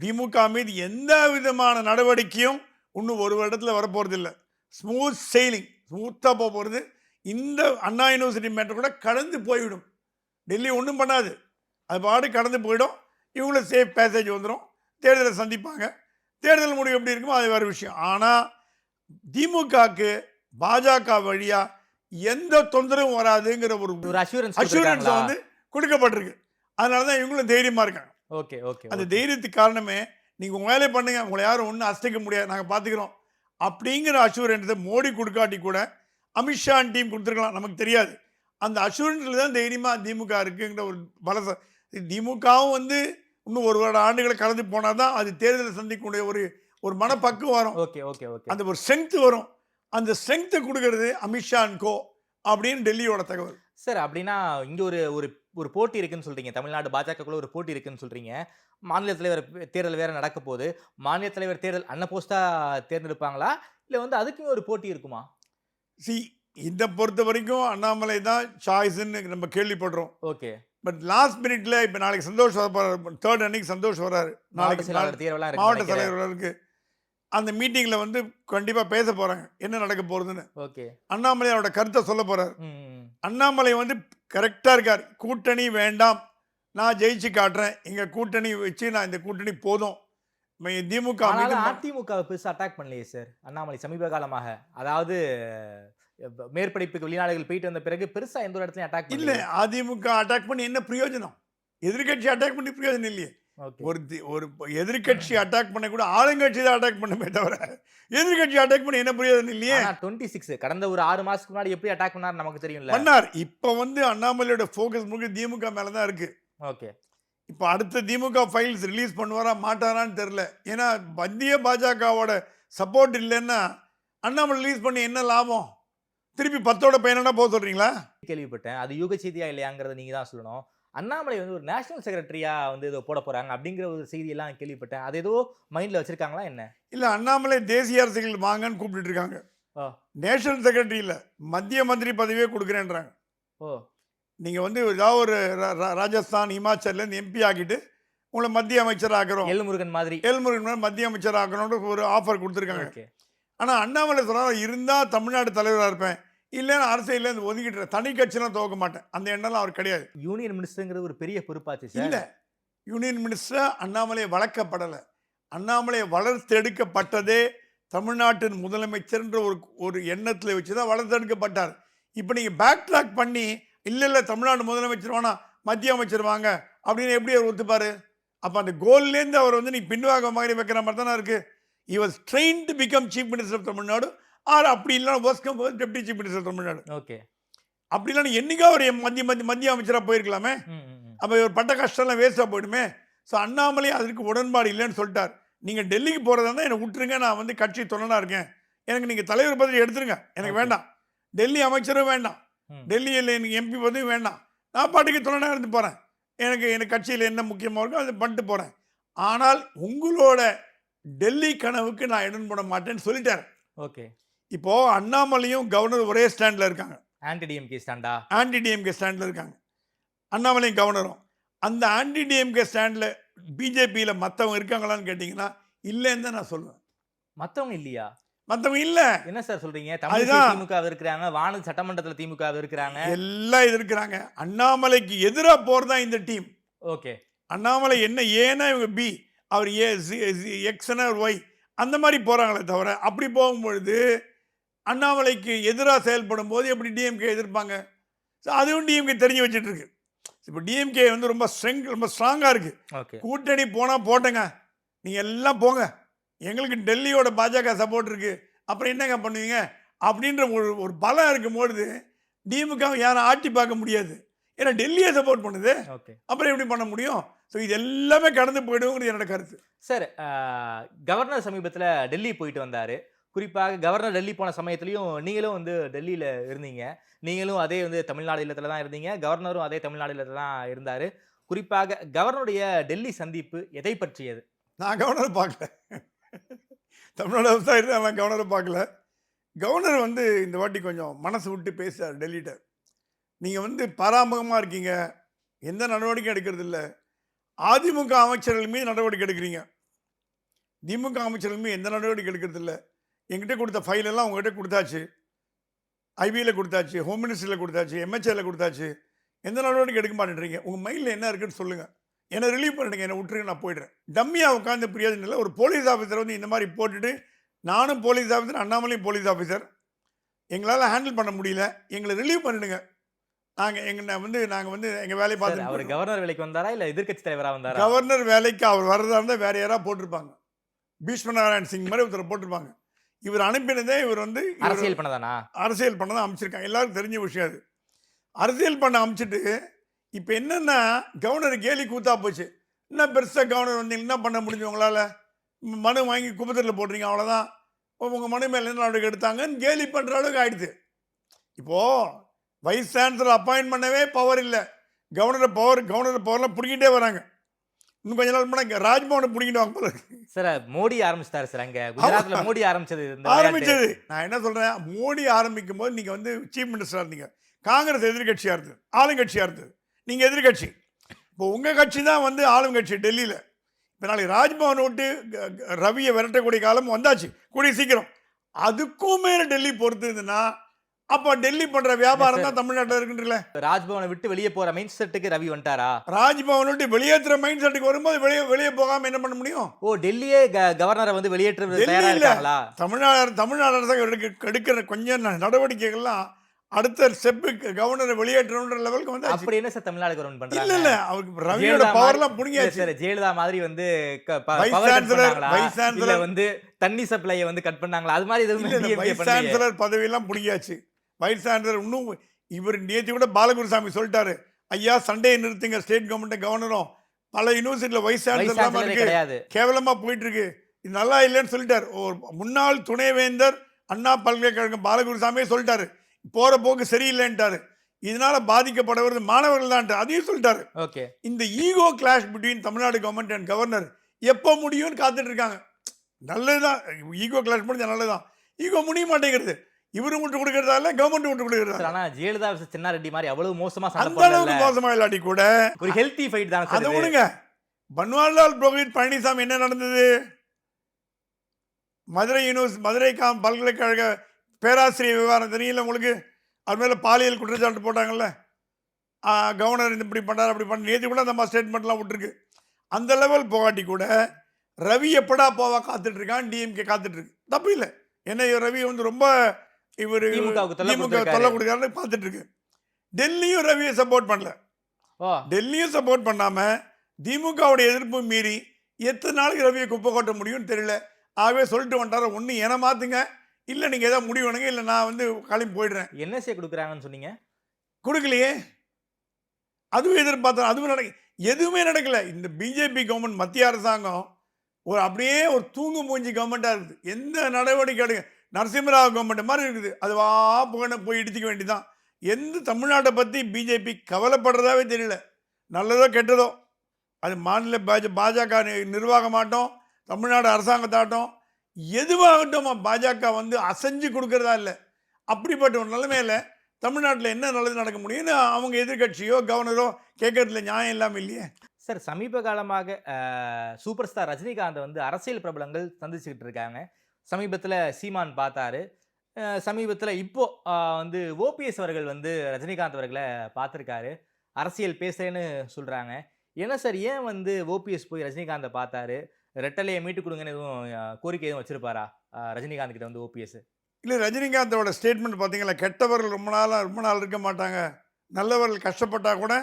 திமுக மீது எந்த விதமான நடவடிக்கையும் இன்னும் ஒரு வருடத்தில் வரப்போகிறது இல்லை. ஸ்மூத் செயிலிங், ஸ்மூத்தாக போக போகிறது. இந்த அண்ணா யூனிவர்சிட்டி மேட்டர் கூட கடந்து போய்விடும். டெல்லி ஒன்றும் பண்ணாது, அது பாடு கடந்து போயிடும். இவங்களும் சேஃப் பேசேஜ் வந்துடும். தேர்தலை சந்திப்பாங்க. தேர்தல் முடிவு எப்படி இருக்குமோ அது வேறு விஷயம். ஆனால் திமுகவுக்கு பாஜக வழியாக எந்த தொந்தரவும் வராதுங்கிற ஒரு அஷூரன்ஸ் வந்து கொடுக்கப்பட்டிருக்கு. அதனால தான் இவங்களும் தைரியமாக இருக்காங்க. Okay okay. அந்த தைரியத்துக்கு காரணமே நீங்கள் உங்கள் வேலையை பண்ணுங்க, உங்களை யாரும் ஒன்றும் அசைக்க முடியாது, நாங்கள் பார்த்துக்கிறோம் அப்படிங்கிற அஷூரன்ஸை மோடி கொடுக்காட்டி கூட அமித்ஷா டீம் கொடுத்துருக்கலாம், நமக்கு தெரியாது. அந்த அஷூரன்ஸில் தான் தைரியமாக திமுக இருக்குங்கிற ஒரு பலச. திமுகவும் வந்து இன்னும் ஒரு வருட ஆண்டுகளை கலந்து போனால் தான் அது தேர்தலை சந்திக்கக்கூடிய ஒரு மனப்பக்குவம் வரும். Okay okay okay. அந்த ஒரு ஸ்ட்ரென்த் வரும். அந்த ஸ்ட்ரென்த்தை கொடுக்கறது அமித்ஷா கோ அப்படின்னு டெல்லியோட தகவல். சார், அப்படின்னா இங்கே ஒரு போட்டி இருக்குன்னு சொல்கிறீங்க, தமிழ்நாடு பாஜகக்குள்ள ஒரு போட்டி இருக்குன்னு சொல்கிறீங்க. மாநில தலைவர் தேர்தல் வேறு நடக்க போகுது. மாநில தலைவர் தேர்தல் அன்ன போஸ்ட்டாக தேர்ந்தெடுப்பாங்களா, இல்லை வந்து அதுக்குமே ஒரு போட்டி இருக்குமா? இதை பொறுத்த வரைக்கும் அண்ணாமலை தான் சாய்ஸ்ன்னு நம்ம கேள்விப்படுறோம். ஓகே. பட் லாஸ்ட் மினிட்ல இப்போ நாளைக்கு சந்தோஷ் தேர்ட் அன்னைக்கு சந்தோஷ் வராரு. நாளைக்கு மாவட்ட தலைவர்களுக்கு அந்த மீட்டிங்கில் வந்து கண்டிப்பாக பேச போகிறாங்க என்ன நடக்க போகிறதுன்னு. ஓகே. அண்ணாமலை அவரோட கருத்தை சொல்ல போகிறார். அண்ணாமலை வந்து கரெக்டாக இருக்கார். கூட்டணி வேண்டாம், நான் ஜெயிச்சு காட்டுறேன், எங்கள் கூட்டணி வச்சு நான் இந்த கூட்டணி போதும். திமுக அதிமுக பெருசாக அட்டாக் பண்ணலையே சார் அண்ணாமலை சமீப காலமாக. அதாவது மேற்படிப்புக்கு வெளிநாடுகள் போயிட்டு வந்த பிறகு பெருசாக எந்த ஒரு இடத்துலையும் அட்டாக் இல்லை. அதிமுக அட்டாக் பண்ணி என்ன பிரயோஜனம்? எதிர்கட்சி அட்டாக் பண்ணி பிரயோஜனம் இல்லையே. ஒரு எதிர்கட்சி அட்டாக் பண்ண கூட ஆளுங்கட்சி தான் அட்டாக் பண்ணுமே தவிர எதிர்கட்சி அட்டாக் பண்ணி என்ன பிரயோஜனம் இல்லையே. 26 கடந்த ஒரு 6 மாசத்துக்கு முன்னாடி எப்படி அட்டாக் பண்ணார் நமக்கு தெரியும்ல. பண்ணார். இப்போ வந்து அண்ணாமலையோட ஃபோக்கஸ் முழுக்க திமுக மேல தான் இருக்கு. ஓகே. இப்போ அடுத்த திமுக ஃபைல்ஸ் ரிலீஸ் பண்ணுவாரா மாட்டாரான்னு தெரியல. ஏன்னா மத்திய பாஜகவோட சப்போர்ட் இல்லைன்னா அண்ணாமலை ரிலீஸ் பண்ணி என்ன லாபம்? திருப்பி 10ஓட பையனா போக சொல்றீங்களா? கேள்விப்பட்டேன். அது யூக செய்தியா இல்லையாங்கிறத நீங்க தான் சொல்லணும். அண்ணாமலை வந்து ஒரு நேஷனல் செக்ரட்டரியா வந்து இதை போட போறாங்க அப்படிங்கிற ஒரு செய்தியெல்லாம் கேள்விப்பட்டேன். அது ஏதோ மைண்ட்ல வச்சிருக்காங்களா என்ன? இல்ல, அண்ணாமலை தேசிய அரசியல் வாங்கன்னு கூப்பிட்டு இருக்காங்க. நேஷனல் செக்ரட்டரி இல்ல, மத்திய மந்திரி பதவியே கொடுக்குறேன்றாங்க. ஓ, நீங்க வந்து ஏதாவது ஒரு ராஜஸ்தான் ஹிமாச்சல்ல இருந்து எம்பி ஆக்கிட்டு உங்களை மத்திய அமைச்சர் ஆக்குறோம், எல்முருகன் மாதிரி மத்திய அமைச்சர் ஆக்கணும்னு ஒரு ஆஃபர் கொடுத்துருக்காங்க. ஆனா அண்ணாமலை சொல்றாரு, இருந்தா தமிழ்நாடு தலைவராக இருப்பேன், இல்லைன்னா அரசியல் ஒதுக்கிட்டு தனி கட்சியெல்லாம் துவக்க மாட்டேன், அந்த எண்ணம்லாம் அவர் கிடையாது. யூனியன் மினிஸ்டருங்கிறது ஒரு பெரிய பொறுப்பாச்சு சார். இல்லை, யூனியன் மினிஸ்டர் அண்ணாமலை வளர்க்கப்படலை. அண்ணாமலை வளர்த்தெடுக்கப்பட்டதே தமிழ்நாட்டின் முதலமைச்சர்ன்ற ஒரு எண்ணத்தில் வச்சு தான் வளர்த்தெடுக்கப்பட்டார். இப்போ நீங்கள் பேக் ட்ராக் பண்ணி இல்லை தமிழ்நாடு முதலமைச்சர் வேணா மத்திய அமைச்சர் வாங்க அப்படின்னு எப்படி அவர் ஒத்துப்பார்? அப்போ அந்த கோல்லேருந்து அவர் வந்து நீ பின்வாங்க மாதிரி வைக்கிற மாதிரி தானே இருக்குது. he was trained to become chief minister of Tamil Nadu, or அப்படி இல்லைன்னா was deputy chief minister Tamil Nadu. Okay. அப்படி இல்லைன்னா என்னைக்கா அவர் மத்திய அமைச்சராக போயிருக்கலாமே. அப்போ இவர் பட்ட கஷ்டம்லாம் வேஸ்ட்டாக போயிடுமே. ஸோ அண்ணாமலை அதற்கு உடன்பாடு இல்லைன்னு சொல்லிட்டார். நீங்கள் டெல்லிக்கு போகிறதா இருந்தால் என்னை விட்டுருங்க, நான் வந்து கட்சி தொண்டனாக இருக்கேன், எனக்கு நீங்கள் தலைவர் பதவி எடுத்துருங்க, எனக்கு வேண்டாம், டெல்லி அமைச்சரும் வேண்டாம், டெல்லியில் எனக்கு எம்பி பதவியும் வேண்டாம், நான் பாட்டுக்கு தொண்டனாக இருந்து போகிறேன், எனக்கு கட்சியில் என்ன முக்கியமாக இருக்கோ அதை பண்ணிட்டு போகிறேன், ஆனால் உங்களோட டெல்லி கனவுக்கு நான் இடம் போட மாட்டேன்னு சொல்லிட்டார். ஓகே. இப்போ அண்ணாமலையும் கவர்னர் ஒரே ஸ்டாண்டில் இருக்காங்க. ஆன்டி டிஎம்கே ஸ்டாண்டா? ஆன்டி டிஎம்கே ஸ்டாண்டில் இருக்காங்க அண்ணாமலையும் கவர்னரும். அந்த ஆன்டி டிஎம்கே ஸ்டாண்டில் பிஜேபியில் மற்றவங்க இருக்காங்களான்னு கேட்டிங்கன்னா இல்லைன்னு தான் நான் சொல்லுவேன். மற்றவங்க இல்லையா? மற்றவங்க இல்லை. என்ன சார் சொல்றீங்க? திமுக இருக்கிறாங்க, வானதி சட்டமன்றத்தில் திமுக இருக்கிறாங்க, எல்லாம் இது இருக்கிறாங்க. அண்ணாமலைக்கு எதிராக போறதான் இந்த டீம். ஓகே. அண்ணாமலை என்ன ஏன்னா இவங்க பி, அவர் ஏ எக்ஸ்னா ஒய் அந்த மாதிரி போறாங்களே தவிர, அப்படி போகும்பொழுது அண்ணாமலைக்கு எதிராக செயல்படும் போது எப்படி டிஎம்கே எதிர்ப்பாங்க? அதுவும் டிஎம்கே தெரிஞ்சு வச்சுட்டு இருக்கு. இப்போ டிஎம்கே வந்து ரொம்ப ஸ்ட்ராங்காக இருக்கு. கூட்டணி போனால் போட்டங்க, நீங்கள் எல்லாம் போங்க, எங்களுக்கு டெல்லியோட பாஜக சப்போர்ட் இருக்கு, அப்புறம் என்னங்க பண்ணுவீங்க அப்படின்ற ஒரு பலம் இருக்கும்பொழுது டிஎம்கே யாரும் ஆட்சி பார்க்க முடியாது. ஏன்னா டெல்லியை சப்போர்ட் பண்ணுது, அப்புறம் எப்படி பண்ண முடியும்? ஸோ இது எல்லாமே கடந்து போயிடுவோங்கிறது என்னோட கருத்து. சார், கவர்னர் சமீபத்தில் டெல்லி போயிட்டு வந்தார். குறிப்பாக கவர்னர் டெல்லி போன சமயத்திலையும் நீங்களும் வந்து டெல்லியில இருந்தீங்க. நீங்களும் அதே வந்து தமிழ்நாடு இல்லத்துல தான் இருந்தீங்க. கவர்னரும் அதே தமிழ்நாடு இல்லத்துல தான் இருந்தாரு. குறிப்பாக கவர்னருடைய டெல்லி சந்திப்பு எதை பற்றியது? நான் கவர்னரை பார்க்கல. தமிழ்நாடு விவசாயி தான், நான் கவர்னரை பார்க்கல. கவர்னர் வந்து இந்த வாட்டி கொஞ்சம் மனசு விட்டு பேசுறார் டெல்லிட்ட. நீங்கள் வந்து பாராமுகமாக இருக்கீங்க, எந்த நடவடிக்கையும் எடுக்கிறது இல்லை. அதிமுக அமைச்சர்கள் மீது நடவடிக்கை எடுக்கிறீங்க, திமுக அமைச்சர்கள் மீது எந்த நடவடிக்கை எடுக்கிறது இல்லை. என்கிட்ட கொடுத்த ஃபைல் எல்லாம் உங்ககிட்ட கொடுத்தாச்சு, ஐபியில் கொடுத்தாச்சு, ஹோம் மினிஸ்டரில் கொடுத்தாச்சு, எம்ஹெச்ஏல கொடுத்தாச்சு. எந்த நடவடிக்கை எடுக்க மாட்டேன்றீங்க. உங்கள் மைண்டில் என்ன இருக்குன்னு சொல்லுங்கள், என்னை ரிலீவ் பண்ணிடுங்க, என்னை விட்டுருங்க, நான் போய்டுறேன். டம்மியாக உட்காந்து பிரயோஜனம் இல்லை. ஒரு போலீஸ் ஆஃபீஸர் வந்து இந்த மாதிரி போட்டுட்டு, நானும் போலீஸ் ஆஃபீஸர், அண்ணாமலையும் போலீஸ் ஆஃபீஸர், எங்களால் ஹேண்டில் பண்ண முடியல, எங்களை ரிலீவ் பண்ணிடுங்க. நாங்கள் வந்து எங்கள் வேலையை பார்த்து. அவர் கவர்னர் வேலைக்கு வந்தாரா இல்லை எதிர்கட்சி தலைவராக வந்தாரா? கவர்னர் வேலைக்கு அவர் வர்றதா இருந்தால் வேற யாராவது போட்டிருப்பாங்க. பீஷ்மநாராயண் சிங் மாதிரி ஒருத்தர் போட்டிருப்பாங்க. இவர் அனுப்பினதே இவர் வந்து அரசியல் பண்ணதானா? அரசியல் பண்ணதான் அமைச்சிருக்காங்க. எல்லாருக்கும் தெரிஞ்ச விஷயம் அது. அரசியல் பண்ண அமைச்சிட்டு இப்போ என்னன்னா கவர்னர் கேலி கூத்தா போச்சு. என்ன பெருசாக கவர்னர் வந்து என்ன பண்ண முடிஞ்சு உங்களால்? மனு வாங்கி குப்பத்தில் போடுறீங்க, அவ்வளோதான். உங்கள் மனு மேலே என்ன நடவடிக்கை எடுத்தாங்கன்னு கேலி பண்ணுற அளவுக்கு ஆயிடுது. இப்போது வைஸ் சான்சலர் அப்பாயின்ட் பண்ணவே பவர் இல்லை. கவர்னர் பவர்லாம் பிடிக்கிட்டே வராங்க. இன்னும் கொஞ்ச நாள் போனால் ராஜ்பவனை பிடிக்கிட்டு வாங்க போல. சார் மோடி ஆரம்பிச்சிட்டாரு சார். அங்கே குஜராத்ல மோடி ஆரம்பிச்சது. நான் என்ன சொல்கிறேன், மோடி ஆரம்பிக்கும் போது நீங்கள் வந்து சீஃப் மினிஸ்டராக இருந்தீங்க. காங்கிரஸ் எதிர்கட்சியாக இருந்தது, ஆளுங்கட்சியாக இருந்தது. நீங்கள் எதிர்கட்சி. இப்போ உங்கள் கட்சி தான் வந்து ஆளுங்கட்சி டெல்லியில். இப்போ நாளைக்கு ராஜ்பவன் விட்டு ரவியை விரட்டக்கூடிய காலம் வந்தாச்சு கூடிய சீக்கிரம். அதுக்கும் மேலே டெல்லி பொறுத்து இருந்ததுன்னா அப்போ டெல்லி பண்ற வியாபாரம் தான் தமிழ்நாட்டில் இருக்குன்றல. ராஜ்பவனை விட்டு வெளியே போற மைண்ட் செட்டுக்கு ரவி வந்துட்டாரா? ராஜ்பவன் விட்டு வெளியேற்ற மைண்ட் செட்டுக்கு வரும்போது வெளியே போகாம என்ன பண்ண முடியும்? ஓ, டெல்லியே கவர்னரை வந்து வெளியேற்ற தயாரா இருக்காங்களா? தமிழ்நாடு அரசாங்கம் எடுக்கிற கொஞ்சம் நடவடிக்கைகள்லாம் அடுத்த ஸ்டெப்புக்கு கவர்னரை வெளியேற்றணுன்ற லெவலுக்கு வந்து. அப்படி என்ன சார் தமிழ்நாடு கவர்மெண்ட் பண்றாங்க? இல்ல இல்ல, அவருக்கு ரவியோட பவர்லாம் புடிங்காச்சு. சார் ஜெயலலிதா மாதிரி வந்து வைஸ் சான்சலர் வந்து தண்ணி சப்ளையை வந்து கட் பண்ணாங்களா? அது மாதிரி எதுவும் வைஸ் சான்சலர் பதவி எல்லாம் புடிங்காச்சு. வைஸ் சான்சலர் இன்னும் இவர் நேற்று கூட பாலகுருசாமி சொல்லிட்டாரு, ஐயா சண்டே நிறுத்துங்க, ஸ்டேட் கவர்மெண்ட் கவர்னரும் பல யூனிவர்சிட்டியில் வைஸ் சான்சலர் இருக்கு, கேவலமா போயிட்டு இருக்கு, இது நல்லா இல்லைன்னு சொல்லிட்டாரு. ஒரு முன்னாள் துணைவேந்தர் அண்ணா பல்கலைக்கழகம் பாலகுருசாமியே சொல்லிட்டாரு, போற போக்கு சரியில்லைன்ட்டாரு. இதனால பாதிக்கப்படுவது மாணவர்கள் தான், அதையும் சொல்லிட்டாரு. ஓகே, இந்த ego clash between Tamil Nadu government and governor எப்போ முடியும்னு காத்துட்டு இருக்காங்க. நல்லதுதான், ஈகோ கிளாஷ் முடிஞ்சா நல்லதுதான். ஈகோ முடிய மாட்டேங்கிறது. இவரும் விட்டு கொடுக்கறதா இல்ல, கவர்மெண்ட் விட்டு கொடுக்கறதா? ஆனா ஜெயலலிதா சின்னாரெட்டி மாதிரி அவ்வளவு மோசமா அந்த அளவுக்கு மோசமா இல்லாட்டி கூட ஒரு ஹெல்த்தி ஃபைட் தான். அதை விடுங்க. பன்வாரிலால் புரோஹித் பழனிசாமி என்ன நடந்தது? மதுரை பல்கலைக்கழக பேராசிரியர் விவகாரம் தெரியல உங்களுக்கு? அது மேலே பாலியல் குற்றச்சாட்டு போட்டாங்கல்ல, கவர்னர் இப்படி பண்ணார் அப்படி பண்ண. நேற்று கூட நம்ம ஸ்டேட்மெண்ட்லாம் விட்டுருக்கு. அந்த லெவல் போகாட்டி கூட ரவி எப்படா போவா காத்துட்டு இருக்கான், டிஎம்கே காத்துட்டு இருக்கு. தப்பு இல்லை, ஏன்னா ரவி வந்து ரொம்ப இவர் திமுக தொல்லை கொடுக்காருன்னு பார்த்துட்டு இருக்கு. டெல்லியும் ரவியை சப்போர்ட் பண்ணல. டெல்லியும் சப்போர்ட் பண்ணாம திமுகவுடைய எதிர்ப்பு மீறி எத்தனை நாளைக்கு ரவியை குப்பை கொட்ட முடியும்னு தெரியல. ஆகவே சொல்லிட்டு வந்துட்டார, ஒன்று என மாத்துங்க, இல்லை நீங்கள் ஏதாவது முடிவு பண்ணுங்க, இல்லை நான் வந்து கிளம்பி போயிடுறேன். என்எஸ்ஏ கொடுக்குறாங்கன்னு சொன்னீங்க, கொடுக்கலையே. அதுவும் எதிர்பார்த்தோம், அதுவும் எதுவுமே நடக்கல. இந்த பிஜேபி கவர்மெண்ட் மத்திய அரசாங்கம் ஒரு அப்படியே ஒரு தூங்கு மூஞ்சி கவர்மெண்ட்டாக இருக்குது. எந்த நடவடிக்கை எடுக்க நரசிம்மராவ் கவர்மெண்ட் மாதிரி இருக்குது. அது போய் இடிச்சிக்க வேண்டியதான். எந்த தமிழ்நாட்டை பற்றி பிஜேபி கவலைப்படுறதாவே தெரியல. நல்லதோ கெட்டதோ அது மாநில பாஜக நிர்வாகமாகட்டும், தமிழ்நாடு அரசாங்கத்தாட்டம், எதுவாகட்டும் பாஜக வந்து அசைஞ்சு கொடுக்கறதா இல்லை. அப்படிப்பட்ட ஒரு நிலைமையில தமிழ்நாட்டில் என்ன நல்லது நடக்க முடியும்னு அவங்க எதிர்கட்சியோ கவர்னரோ கேட்கறதுல நியாயம் இல்லாமல் இல்லையே. சார், சமீப காலமாக சூப்பர் ஸ்டார் ரஜினிகாந்தை வந்து அரசியல் பிரபலங்கள் சந்திச்சுக்கிட்டு இருக்காங்க. சமீபத்தில் சீமான் பார்த்தாரு. சமீபத்தில் இப்போ வந்து ஓபிஎஸ் அவர்கள் வந்து ரஜினிகாந்த் அவர்களை பார்த்துருக்காரு, அரசியல் பேசுறேன்னு சொல்கிறாங்க. என்ன சார், ஏன் வந்து ஓபிஎஸ் போய் ரஜினிகாந்தை பார்த்தாரு? ரெட்டலையை மீட்டு கொடுங்கன்னு எதுவும் கோரிக்கை எதுவும் வச்சிருப்பாரா ரஜினிகாந்த் கிட்ட வந்து ஓபிஎஸ்? இல்லை, ரஜினிகாந்தோட ஸ்டேட்மெண்ட் பார்த்தீங்களா, கெட்டவர்கள் ரொம்ப நாள் இருக்க மாட்டாங்க, நல்லவர்கள் கஷ்டப்பட்டா கூட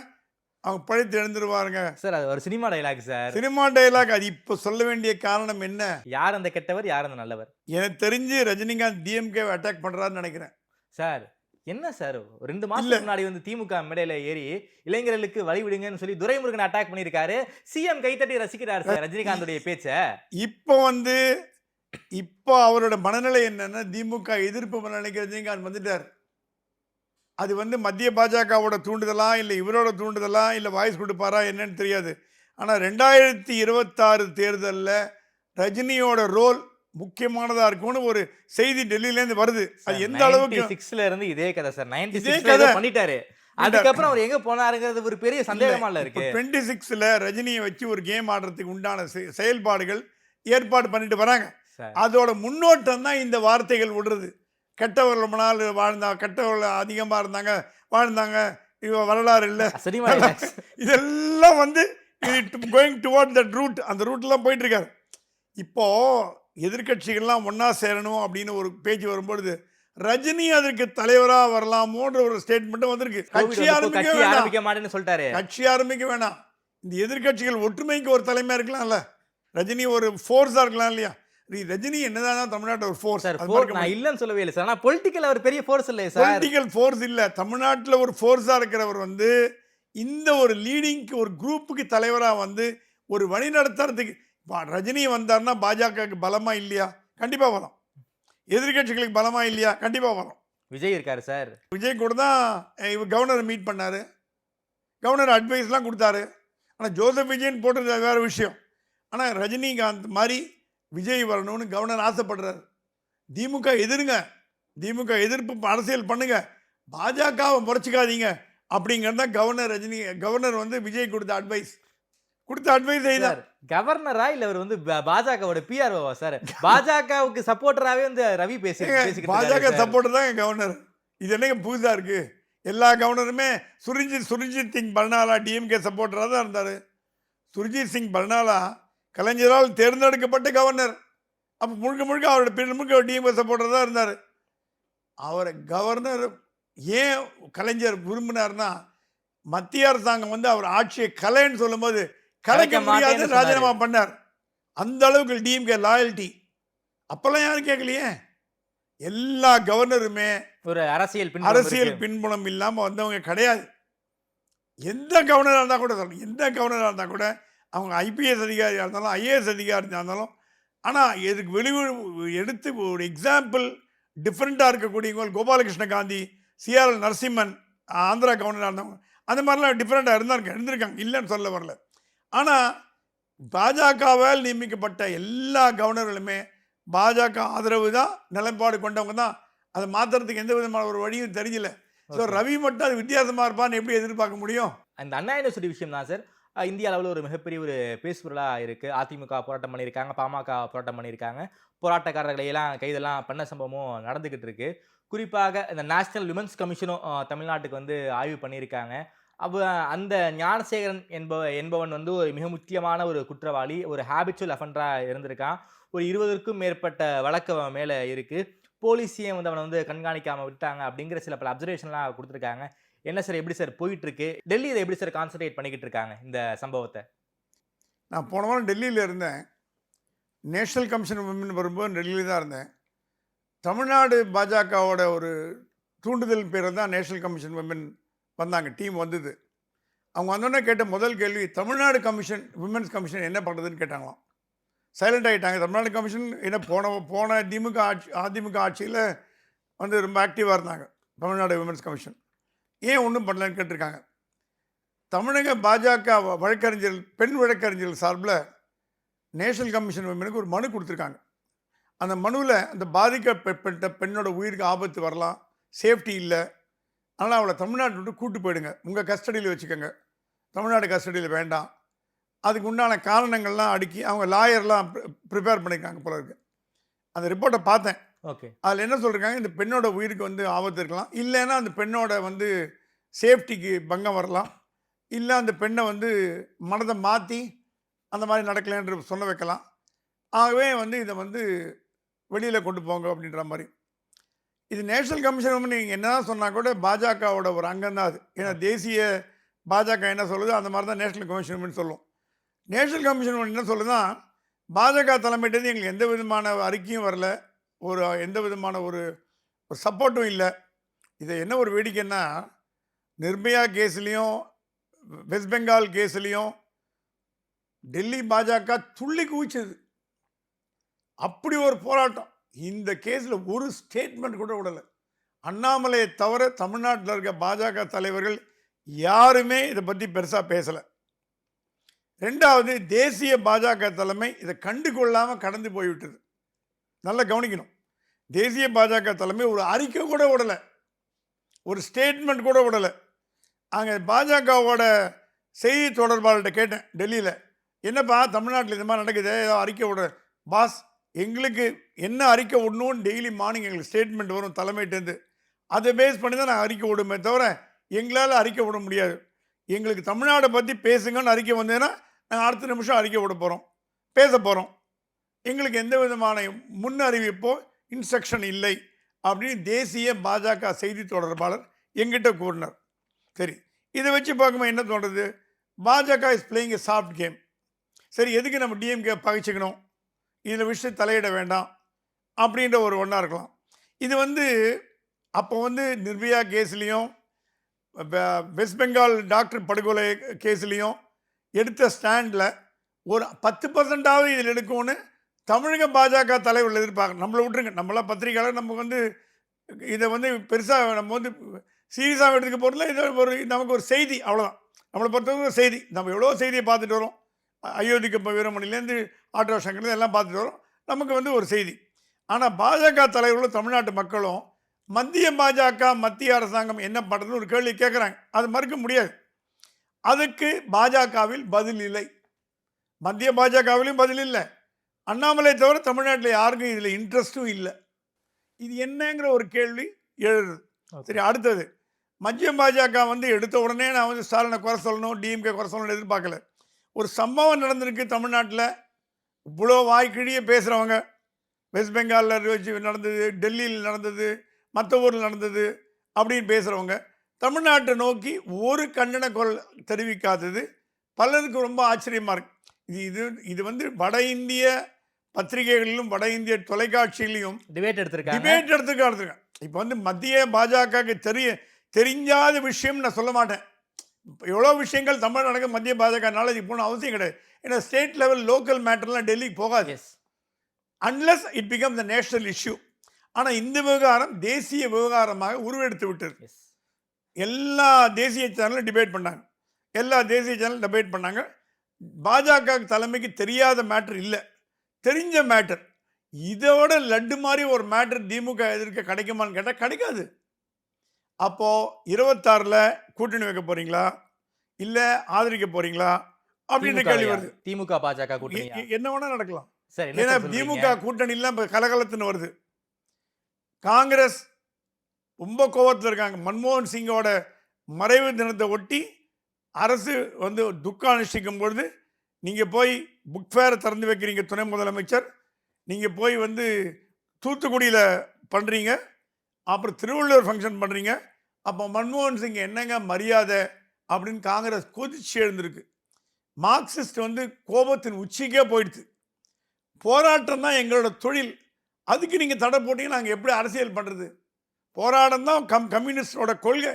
அவங்க பழித்து எழுந்துருவாருங்க. சார், அது ஒரு cinema dialogue sir. Cinema dialogue. அது இப்போ சொல்ல வேண்டிய காரணம் என்ன? யார் அந்த கெட்டவர், யார் அந்த நல்லவர்? எனக்கு தெரிஞ்சு ரஜினிகாந்த் டிஎம்கே அட்டாக் பண்றாருன்னு நினைக்கிறேன். சார், என்ன சார், 2 மாசத்துக்கு முன்னாடி வந்து திமுக மேடையில ஏறி இளைஞர்களுக்கு வழி விடுங்கன்னு சொல்லி துரைமுருகன் அட்டாக் பண்ணியிருக்காரு. சிஎம் கைத்தட்டி ரசிக்கிறார் சார் ரஜினிகாந்துடைய பேச்ச. இப்போ வந்து இப்போ அவரோட மனநிலை என்னன்னா, திமுக எதிர்ப்பு மனநிலைக்கு ரஜினிகாந்த் வந்துட்டார். அது வந்து மத்திய பாஜகவோட தூண்டுதலா, இல்லை இவரோட தூண்டுதலா, இல்லை வாய்ஸ் கொடுப்பாரா என்னன்னு தெரியாது. ஆனால் 2026 தேர்தலில் ரஜினியோட ரோல் முக்கியமானதா இருக்கும்னு ஒரு செய்தி டெல்லியிலேருந்து வருது. அது எந்த அளவுக்கு 96ல இருந்து இதே கதை சார். இதே 96ல கதை. ஏதோ பண்ணிட்டாரு. அதுக்கப்புறம் அவர் எங்க போனாருங்கிறது ஒரு பெரிய சந்தேகமா இல்ல இருக்கு. 26ல ரஜினியை வச்சு ஒரு கேம் ஆடுறதுக்கு உண்டான செயல்பாடுகள் ஏற்பாடு பண்ணிட்டு வராங்க. சார், அதோட முன்னோட்டம் தான் இந்த வார்த்தைகள் விடுறது. கெட்டவர்கள் ரொம்ப நாள் வாழ்ந்தாங்க, கெட்டவர்கள் அதிகமாக இருந்தாங்க, வாழ்ந்தாங்க, இவ வரலாறு இல்லை, சினிமா இதெல்லாம் வந்து கோயிங் டுவர்ட் தட் ரூட், அந்த ரூட்லாம் போயிட்டு இருக்காரு. இப்போ எதிர்கட்சிகள்லாம் ஒன்றா சேரணும் அப்படின்னு ஒரு பேச்சு வரும்பொழுது ரஜினி அதற்கு தலைவராக வரலாமோன்ற ஒரு ஸ்டேட்மெண்ட்டும் வந்திருக்கு. கட்சி ஆரம்பிக்க மாட்டேன்னு சொல்லிட்டாரு. கட்சி ஆரம்பிக்க வேணாம், இந்த எதிர்கட்சிகள் ஒற்றுமைக்கு ஒரு தலைமையா இருக்கலாம்ல, ரஜினி ஒரு ஃபோர்ஸா இருக்கலாம் இல்லையா? ரஜினி என்னதான் தமிழ்நாட்டில் ஒரு ஃபோர்ஸ், நான் இல்லன்னு சொல்லவே இல்லை சார். ஆனா பொலிட்டிக்கல் அவர் பெரிய ஃபோர்ஸ் இல்லை சார். பொலிட்டிக்கல் ஃபோர்ஸ் இல்ல, தமிழ்நாட்டில் ஒரு ஃபோர்ஸா இருக்கிறவர் வந்து இந்த ஒரு லீடிங்க்கு ஒரு குரூப்புக்கு தலைவரா வந்து ஒரு வழி நடத்துறதுக்கு ரஜினி வந்தார்னா பாஜகவுக்கு பலமா இல்லையா? கண்டிப்பா வரும். எதிர்கட்சிகளுக்கு பலமா இல்லையா? கண்டிப்பா வரும். விஜய் இருக்காரு சார். விஜய் கூட தான் இவர் கவர்னரை மீட் பண்ணாரு, கவர்னர் அட்வைஸ்லாம் கொடுத்தாரு. ஆனால் ஜோசப் விஜயன் போட்டது வேற விஷயம். ஆனால் ரஜினிகாந்த் மாதிரி விஜய் வரணும்னு கவர்னர் ஆசைப்படுறாரு. திமுக எதிருங்க, திமுக எதிர்ப்பு அரசியல் பண்ணுங்க, பாஜகவை முறைச்சிக்காதீங்க அப்படிங்கிறது தான் கவர்னர் வந்து விஜய் கொடுத்த அட்வைஸ் செய்தார். கவர்னரா இல்ல அவர் வந்து பாஜகவோட பிஆர்ஓவா சார்? பாஜகவுக்கு சப்போர்ட்டராவே வந்து ரவி பேசிக்கிட்டு பாஜக சப்போர்ட்டர் தான் கவர்னர். இது என்னங்க புதுசா இருக்கு? எல்லா கவர்னருமே சுர்ஜித் சிங் பர்னாலா டிஎம்கே சப்போர்ட்டராக தான் இருந்தார். சுர்ஜித் சிங் பர்னாலா கலைஞரால் தேர்ந்தெடுக்கப்பட்ட கவர்னர். அப்போ முழுக்க அவரோட பின்முழுக்க டிஎம்கே சப்போர்ட்டர் தான் இருந்தார். அவரை கவர்னர் ஏன் கலைஞர் விரும்பினார்னா, மத்திய அரசாங்கம் வந்து அவர் ஆட்சியை கலைன்னு சொல்லும்போது கலைக்க முடியாது, ராஜினாமா பண்ணார். அந்த அளவுக்கு டிஎம்கே லாயல்ட்டி. அப்பெல்லாம் யாரும் கேட்கலையே. எல்லா கவர்னருமே ஒரு அரசியல் பின்புலம் இல்லாமல் வந்தவங்க கிடையாது. எந்த கவர்னராக இருந்தால் கூட சொல்லணும், எந்த கவர்னராக இருந்தால் கூட அவங்க ஐபிஎஸ் அதிகாரியாக இருந்தாலும் ஐஏஎஸ் அதிகாரியாக இருந்தாலும். ஆனால் இதுக்கு எடுத்து ஒரு எக்ஸாம்பிள் டிஃப்ரெண்ட்டாக இருக்கக்கூடியவங்க கோபாலகிருஷ்ண காந்தி, சிஆர்எல் நரசிம்மன் ஆந்திரா கவர்னராக இருந்தவங்க, அந்த மாதிரிலாம் டிஃப்ரெண்ட்டாக இருந்திருக்காங்க, இல்லைன்னு சொல்ல வரல. ஆனால் பாஜகவால் நியமிக்கப்பட்ட எல்லா கவர்னர்களுமே பாஜக ஆதரவு தான், நிலைப்பாடு கொண்டவங்க தான். அதை மாற்றுறதுக்கு எந்த விதமான ஒரு வழியும் தெரியல. ஸோ ரவி மட்டும் அது வித்தியாசமாக இருப்பான்னு எப்படி எதிர்பார்க்க முடியும்? அந்த அண்ணா யூனிவர்சிட்டி விஷயம் தான் சார் இந்திய அளவில் ஒரு மிகப்பெரிய ஒரு பேசுபொருளாக இருக்குது. அதிமுக போராட்டம் பண்ணியிருக்காங்க, பாமக போராட்டம் பண்ணியிருக்காங்க, போராட்டக்காரர்களையெல்லாம் கைதெல்லாம் பண்ண சம்பவமும் நடந்துக்கிட்டு இருக்கு. குறிப்பாக இந்த நேஷனல் விமன்ஸ் கமிஷனும் தமிழ்நாட்டுக்கு வந்து ஆய்வு பண்ணியிருக்காங்க. அந்த ஞானசேகரன் என்பவன் வந்து ஒரு மிக முக்கியமான ஒரு குற்றவாளி, ஒரு ஹேபிச்சுவல் அஃபெண்டராக இருந்திருக்கான். ஒரு 20க்கும் மேற்பட்ட வழக்கு மேலே இருக்குது. போலீஸையும் வந்து அவனை வந்து கண்காணிக்காமல் விட்டாங்க அப்படிங்கிற சில பல அப்சர்வேஷன்லாம் கொடுத்துருக்காங்க. என்ன சார், எப்படி சார் போயிட்டு இருக்கு? டெல்லி இதை எப்படி சார் கான்சன்ட்ரேட் பண்ணிக்கிட்டு இருக்காங்க இந்த சம்பவத்தை? நான் போன வாரம் டெல்லியில் இருந்தேன். நேஷனல் கமிஷன் விமன் வரும்போது டெல்லியில் தான் இருந்தேன். தமிழ்நாடு பாஜகவோட ஒரு தூண்டுதல் பேர் தான் நேஷனல் கமிஷன் விமன் வந்தாங்க, டீம் வந்தது. அவங்க வந்தோடனே கேட்ட முதல் கேள்வி, தமிழ்நாடு கமிஷன் விமன்ஸ் கமிஷன் என்ன பண்ணுறதுன்னு கேட்டாங்களாம். சைலண்ட் ஆகிட்டாங்க. தமிழ்நாடு கமிஷன் என்ன போன அதிமுக ஆட்சியில் வந்து ரொம்ப ஆக்டிவாக இருந்தாங்க. தமிழ்நாடு விமன்ஸ் கமிஷன் ஏன் ஒன்றும் பண்ணலன்னு கேட்டிருக்காங்க. தமிழக பாஜக பெண் வழக்கறிஞர்கள் சார்பில் நேஷனல் கமிஷன் விமனுக்கு ஒரு மனு கொடுத்துருக்காங்க. அந்த மனுவில் அந்த பாதிக்கப்பட்ட பெண்ணோட உயிருக்கு ஆபத்து வரலாம், சேஃப்டி இல்லை, அதனால் அவளை தமிழ்நாட்டு விட்டு கூட்டு போயிடுங்க, உங்கள் கஸ்டடியில் வச்சுக்கோங்க, தமிழ்நாடு கஸ்டடியில் வேண்டாம். அதுக்கு உண்டான காரணங்கள்லாம் அடுக்கி அவங்க லாயர்லாம் ப்ரிப்பேர் பண்ணியிருக்காங்க போல இருக்கு. அந்த ரிப்போர்ட்டை பார்த்தேன். ஓகே, அதில் என்ன சொல்லியிருக்காங்க, இந்த பெண்ணோட உயிருக்கு வந்து ஆபத்து இருக்கலாம், இல்லைன்னா அந்த பெண்ணோட வந்து சேஃப்டிக்கு பங்கம் வரலாம், இல்லை அந்த பெண்ணை வந்து மனதை மாற்றி அந்த மாதிரி நடக்கலைன்ற சொல்ல வைக்கலாம். ஆகவே வந்து இதை வந்து வெளியில் கொண்டு போங்க அப்படின்ற மாதிரி. இது நேஷனல் கமிஷன் நீங்கள் என்ன தான் சொன்னால் கூட பாஜகவோட ஒரு அங்கம் தான் அது. ஏன்னா தேசிய பாஜக என்ன சொல்லுது அந்த மாதிரி தான் நேஷனல் கமிஷன் சொல்லும். நேஷனல் கமிஷன் என்ன சொல்லுதான், பாஜக தலைமையிட்டது எங்களுக்கு எந்த விதமான அறிக்கையும் வரல, எந்த விதமான ஒரு சப்போர்ட்டும் இல்லை. இதை என்ன ஒரு வேடிக்கைன்னா, நிர்பயா கேஸ்லேயும் வெஸ்ட் பெங்கால் கேஸ்லேயும் டெல்லி பாஜக துள்ளி குவிச்சது. அப்படி ஒரு போராட்டம். இந்த கேஸில் ஒரு ஸ்டேட்மெண்ட் கூட விடலை. அண்ணாமலையை தவிர தமிழ்நாட்டில் இருக்க பாஜக தலைவர்கள் யாருமே இதை பற்றி பெருசாக பேசலை. ரெண்டாவது, தேசிய பாஜக தலைமை இதை கண்டு கொள்ளாமல் கடந்து போய்விட்டது. நல்லா கவனிக்கணும். தேசிய பாஜக தலைமை ஒரு அறிக்கை கூட விடலை, ஒரு ஸ்டேட்மெண்ட் கூட விடலை. அங்கே பாஜகவோட செய்தி தொடர்பாளர்கிட்ட கேட்டேன் டெல்லியில், என்னப்பா தமிழ்நாட்டில் இந்த மாதிரி நடக்குது, ஏதோ அறிக்கை விட. பாஸ், எங்களுக்கு என்ன அறிக்கை விடணும்னு டெய்லி மார்னிங் எங்களுக்கு ஸ்டேட்மெண்ட் வரும் தலைமையிட்டேருந்து. அதை பேஸ் பண்ணி தான் நான் அறிக்கை விடுமே தவிர எங்களால் அறிக்கை விட முடியாது. எங்களுக்கு தமிழ்நாடை பற்றி பேசுங்கன்னு அறிக்கை வந்ததுன்னா நாங்கள் அடுத்த நிமிஷம் அறிக்கை விட போகிறோம், பேச போகிறோம். எங்களுக்கு எந்த விதமான முன் அறிவிப்போ இன்ஸ்ட்ரக்ஷன் இல்லை அப்படின்னு தேசிய பாஜக செய்தி தொடர்பாளர் எங்கிட்ட கூறினார். சரி, இதை வச்சு பார்க்கும்போது என்ன தோன்றது? பாஜக is playing a soft game. சரி, எதுக்கு நம்ம டிஎம்கே பகிச்சிக்கணும், இதில் விஷயம் தலையிட வேண்டாம் அப்படின்ற ஒரு ஒன்றா இருக்கலாம். இது அப்போ நிர்பயா கேஸ்லேயும் வெஸ்ட் பெங்கால் டாக்டர் படுகொலை கேஸ்லேயும் எடுத்த ஸ்டாண்டில் ஒரு 10% இதில் எடுக்கும்னு தமிழக பாஜக தலைவர்கள் எதிர்பார்க்க. நம்மளை விட்டுருங்க, நம்மளாம் பத்திரிகையாளர், நம்ம இதை பெருசாக நம்ம சீரியஸாக எடுத்துக்க போகிறதுல இது நமக்கு ஒரு செய்தி, அவ்வளோதான். நம்மளை பொறுத்தவரை ஒரு செய்தி. நம்ம எவ்வளோ செய்தியை பார்த்துட்டு வரோம், அயோத்திக்கு இப்போ வீரமணிலேருந்து ஆட்டோ சங்கர்லேருந்து எல்லாம் பார்த்துட்டு வரோம். நமக்கு ஒரு செய்தி. ஆனால் பாஜக தலைவர்களும் தமிழ்நாட்டு மக்களும் மத்திய பாஜக மத்திய அரசாங்கம் என்ன பண்ணுறதுன்னு ஒரு கேள்வி கேட்குறாங்க. அது மறுக்க முடியாது. அதுக்கு பாஜகவில் பதில் இல்லை, மத்திய பாஜகவிலும் பதில் இல்லை. அண்ணாமலை தவிர தமிழ்நாட்டில் யாருக்கும் இதில் இன்ட்ரெஸ்ட்டும் இல்லை. இது என்னங்கிற ஒரு கேள்வி எழுது. சரி, அடுத்தது மத்திய பாஜக எடுத்த உடனே நான் ஸ்டாலினை குறை சொல்லணும், டிஎம்கே குறை சொல்லணும்னு எதிர்பார்க்கல. ஒரு சம்பவம் நடந்திருக்கு தமிழ்நாட்டில். இவ்வளோ வாய்க்கிழியே பேசுகிறவங்க, வெஸ்ட் பெங்காலில் வச்சு நடந்தது, டெல்லியில் நடந்தது, மற்ற ஊரில் நடந்தது அப்படின்னு பேசுகிறவங்க தமிழ்நாட்டை நோக்கி ஒரு கண்டன குரல் தெரிவிக்காதது பலருக்கு ரொம்ப ஆச்சரியமாக இருக்கு. இது வட இந்திய பத்திரிகைகளிலும் வட இந்திய தொலைக்காட்சியிலையும் டிபேட் எடுத்துருக்காங்க. இப்போ மத்திய பாஜகவுக்கு தெரிஞ்சாத விஷயம் நான் சொல்ல மாட்டேன். எவ்வளோ விஷயங்கள் தமிழ் நடக்க மத்திய பாஜக நாலேஜ் போகணும் அவசியம் கிடையாது. ஏன்னா ஸ்டேட் லெவல் லோக்கல் மேட்டர்லாம் டெல்லிக்கு போகாது, unless it become the national issue. ஆனால் இந்த விவகாரம் தேசிய விவகாரமாக உருவெடுத்து விட்டது. எல்லா தேசிய சேனலும் டிபேட் பண்ணாங்க. பாஜக தலைமைக்கு தெரியாத மேட்டர் இல்லை, தெரிஞ்ச மேட்டர். இதோட லட்டு மாதிரி ஒரு மேட்டர் திமுக எதிர்க்க கிடைக்குமான்னு கேட்டால் கிடைக்காது. அப்போது 26 கூட்டணி வைக்க போகிறீங்களா இல்லை ஆதரிக்க போகிறீங்களா அப்படின்னு கேள்வி வருது. திமுக பாஜக கூட்டணி என்ன வேணால் நடக்கலாம். ஏன்னா திமுக கூட்டணிலாம் இப்போ கலகலத்துன்னு வருது. காங்கிரஸ் ரொம்ப கோபத்தில் இருக்காங்க. மன்மோகன் சிங்கோட மறைவு தினத்தை ஒட்டி அரசு துக்கம் அனுஷ்டிக்கும் பொழுது நீங்கள் போய் புக் ஃபேரை திறந்து வைக்கிறீங்க துணை முதலமைச்சர், நீங்கள் போய் தூத்துக்குடியில் பண்ணுறீங்க, அப்புறம் திருவள்ளூர் ஃபங்க்ஷன் பண்ணுறீங்க. அப்போ மன்மோகன் சிங் என்னங்க மரியாதை அப்படின்னு காங்கிரஸ் கொதிச்சு எழுந்திருக்கு. மார்க்சிஸ்ட் கோபத்தின் உச்சிக்கே போயிடுச்சு. போராட்டம் தான் எங்களோட தொழில், அதுக்கு நீங்கள் தடை போட்டீங்கன்னா நாங்கள் எப்படி அரசியல் பண்ணுறது? போராட்டம் தான் கம்யூனிஸ்டோட கொள்கை,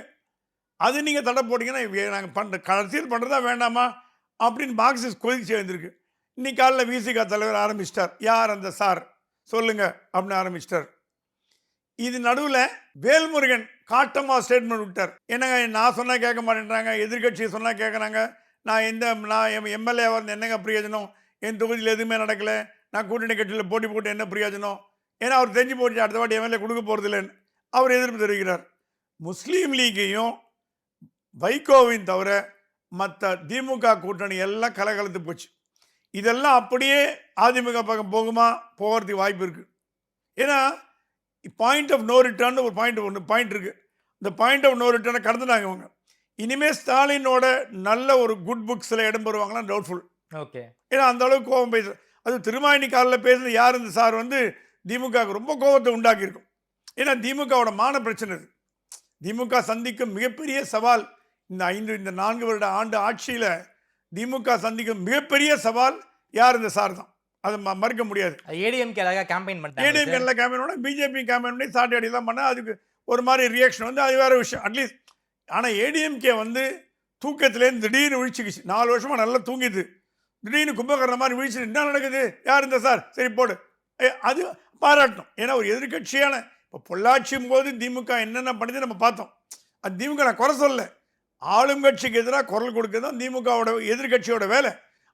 அது நீங்கள் தடை போட்டிங்கன்னா நாங்கள் அரசியல் பண்ணுறதா வேண்டாமா அப்படின்னு மார்க்சிஸ்ட் கொதிச்சு எழுந்திருக்கு. இன்னைக்கு காலையில் விசிகா தலைவர் ஆரம்பிச்சிட்டார், யார் அந்த சார் சொல்லுங்க அப்படின்னு ஆரம்பிச்சிட்டார். இது நடுவில் வேல்முருகன் காட்டமாக ஸ்டேட்மெண்ட் விட்டார். என்னங்க நான் சொன்னால் கேட்க மாட்டேன்றாங்க, எதிர்கட்சியை சொன்னால் கேட்குறாங்க, நான் எம்எல்ஏவாக இருந்த என்னங்க பிரயோஜனம், என் தொகுதியில் எதுவுமே நடக்கலை, நான் கூட்டணி கட்சியில் போட்டி போட்டு என்ன பிரயோஜனம், ஏன்னா அவர் தெரிஞ்சு போட்டு அடுத்த வாட்டி எம்எல்ஏ கொடுக்க போகிறது இல்லைன்னு அவர் எதிர்ப்பு தெரிவிக்கிறார். முஸ்லீம் லீக்கையும் வைகோவையும் தவிர மற்ற திமுக கூட்டணி எல்லாம் கலகலத்து போச்சு. இதெல்லாம் அப்படியே அதிமுக பக்கம் போகுமா? போகிறதுக்கு வாய்ப்பு இருக்குது. ஏன்னா பாயிண்ட் ஆஃப் நோ ரிட்டர்ன் ஒரு பாயிண்ட் இருக்குது. இந்த பாயிண்ட் ஆஃப் நோ ரிட்டர்னை கடந்துட்டாங்க இவங்க. இனிமேல் ஸ்டாலினோட நல்ல ஒரு குட் புக்ஸில் இடம் பெறுவாங்களாம் டவுட்ஃபுல். ஓகே, ஏன்னா அந்த அளவுக்கு கோபம் பேசு. அது திருமாயினி காலில் பேசுறது யார்? இந்த சார் திமுகவுக்கு ரொம்ப கோபத்தை உண்டாக்கியிருக்கும். ஏன்னா திமுகவோட மான பிரச்சனை இது. திமுக சந்திக்கும் மிகப்பெரிய சவால் இந்த 4 வருட ஆண்டு ஆட்சியில் திமுக சந்திக்கும் மிகப்பெரிய சவால் யார்? இந்த சார் தான், அதை மறுக்க முடியாது. ஏடிஎம்கே கேம்பெயின் பண்ண பிஜேபி கேம்பெயின் பண்ணி சாட்டை அடிலாம் பண்ணால் அதுக்கு ஒரு மாதிரி ரியாக்ஷன் அது வேறு விஷயம் அட்லீஸ்ட். ஆனால் ஏடிஎம்கே தூக்கத்துலேருந்து திடீர்னு விழிச்சுக்கிச்சு. 4 வருஷமாக நல்லா தூங்கிது, திடீர்னு கும்பகர்ண மாதிரி விழிச்சு என்ன நடக்குது, யார் இந்த சார், சரி போடு அது பாராட்டணும். ஏன்னா ஒரு எதிர்கட்சியான இப்போ பொள்ளாச்சியும் போது திமுக என்னென்ன பண்ணுது நம்ம பார்த்தோம். அது திமுக நான் குறை சொல்ல, ஆளும் கட்சிக்கு எதிராக குரல் கொடுக்கிறது தான் திமுகவோட எதிர்கட்சியோட வேலை.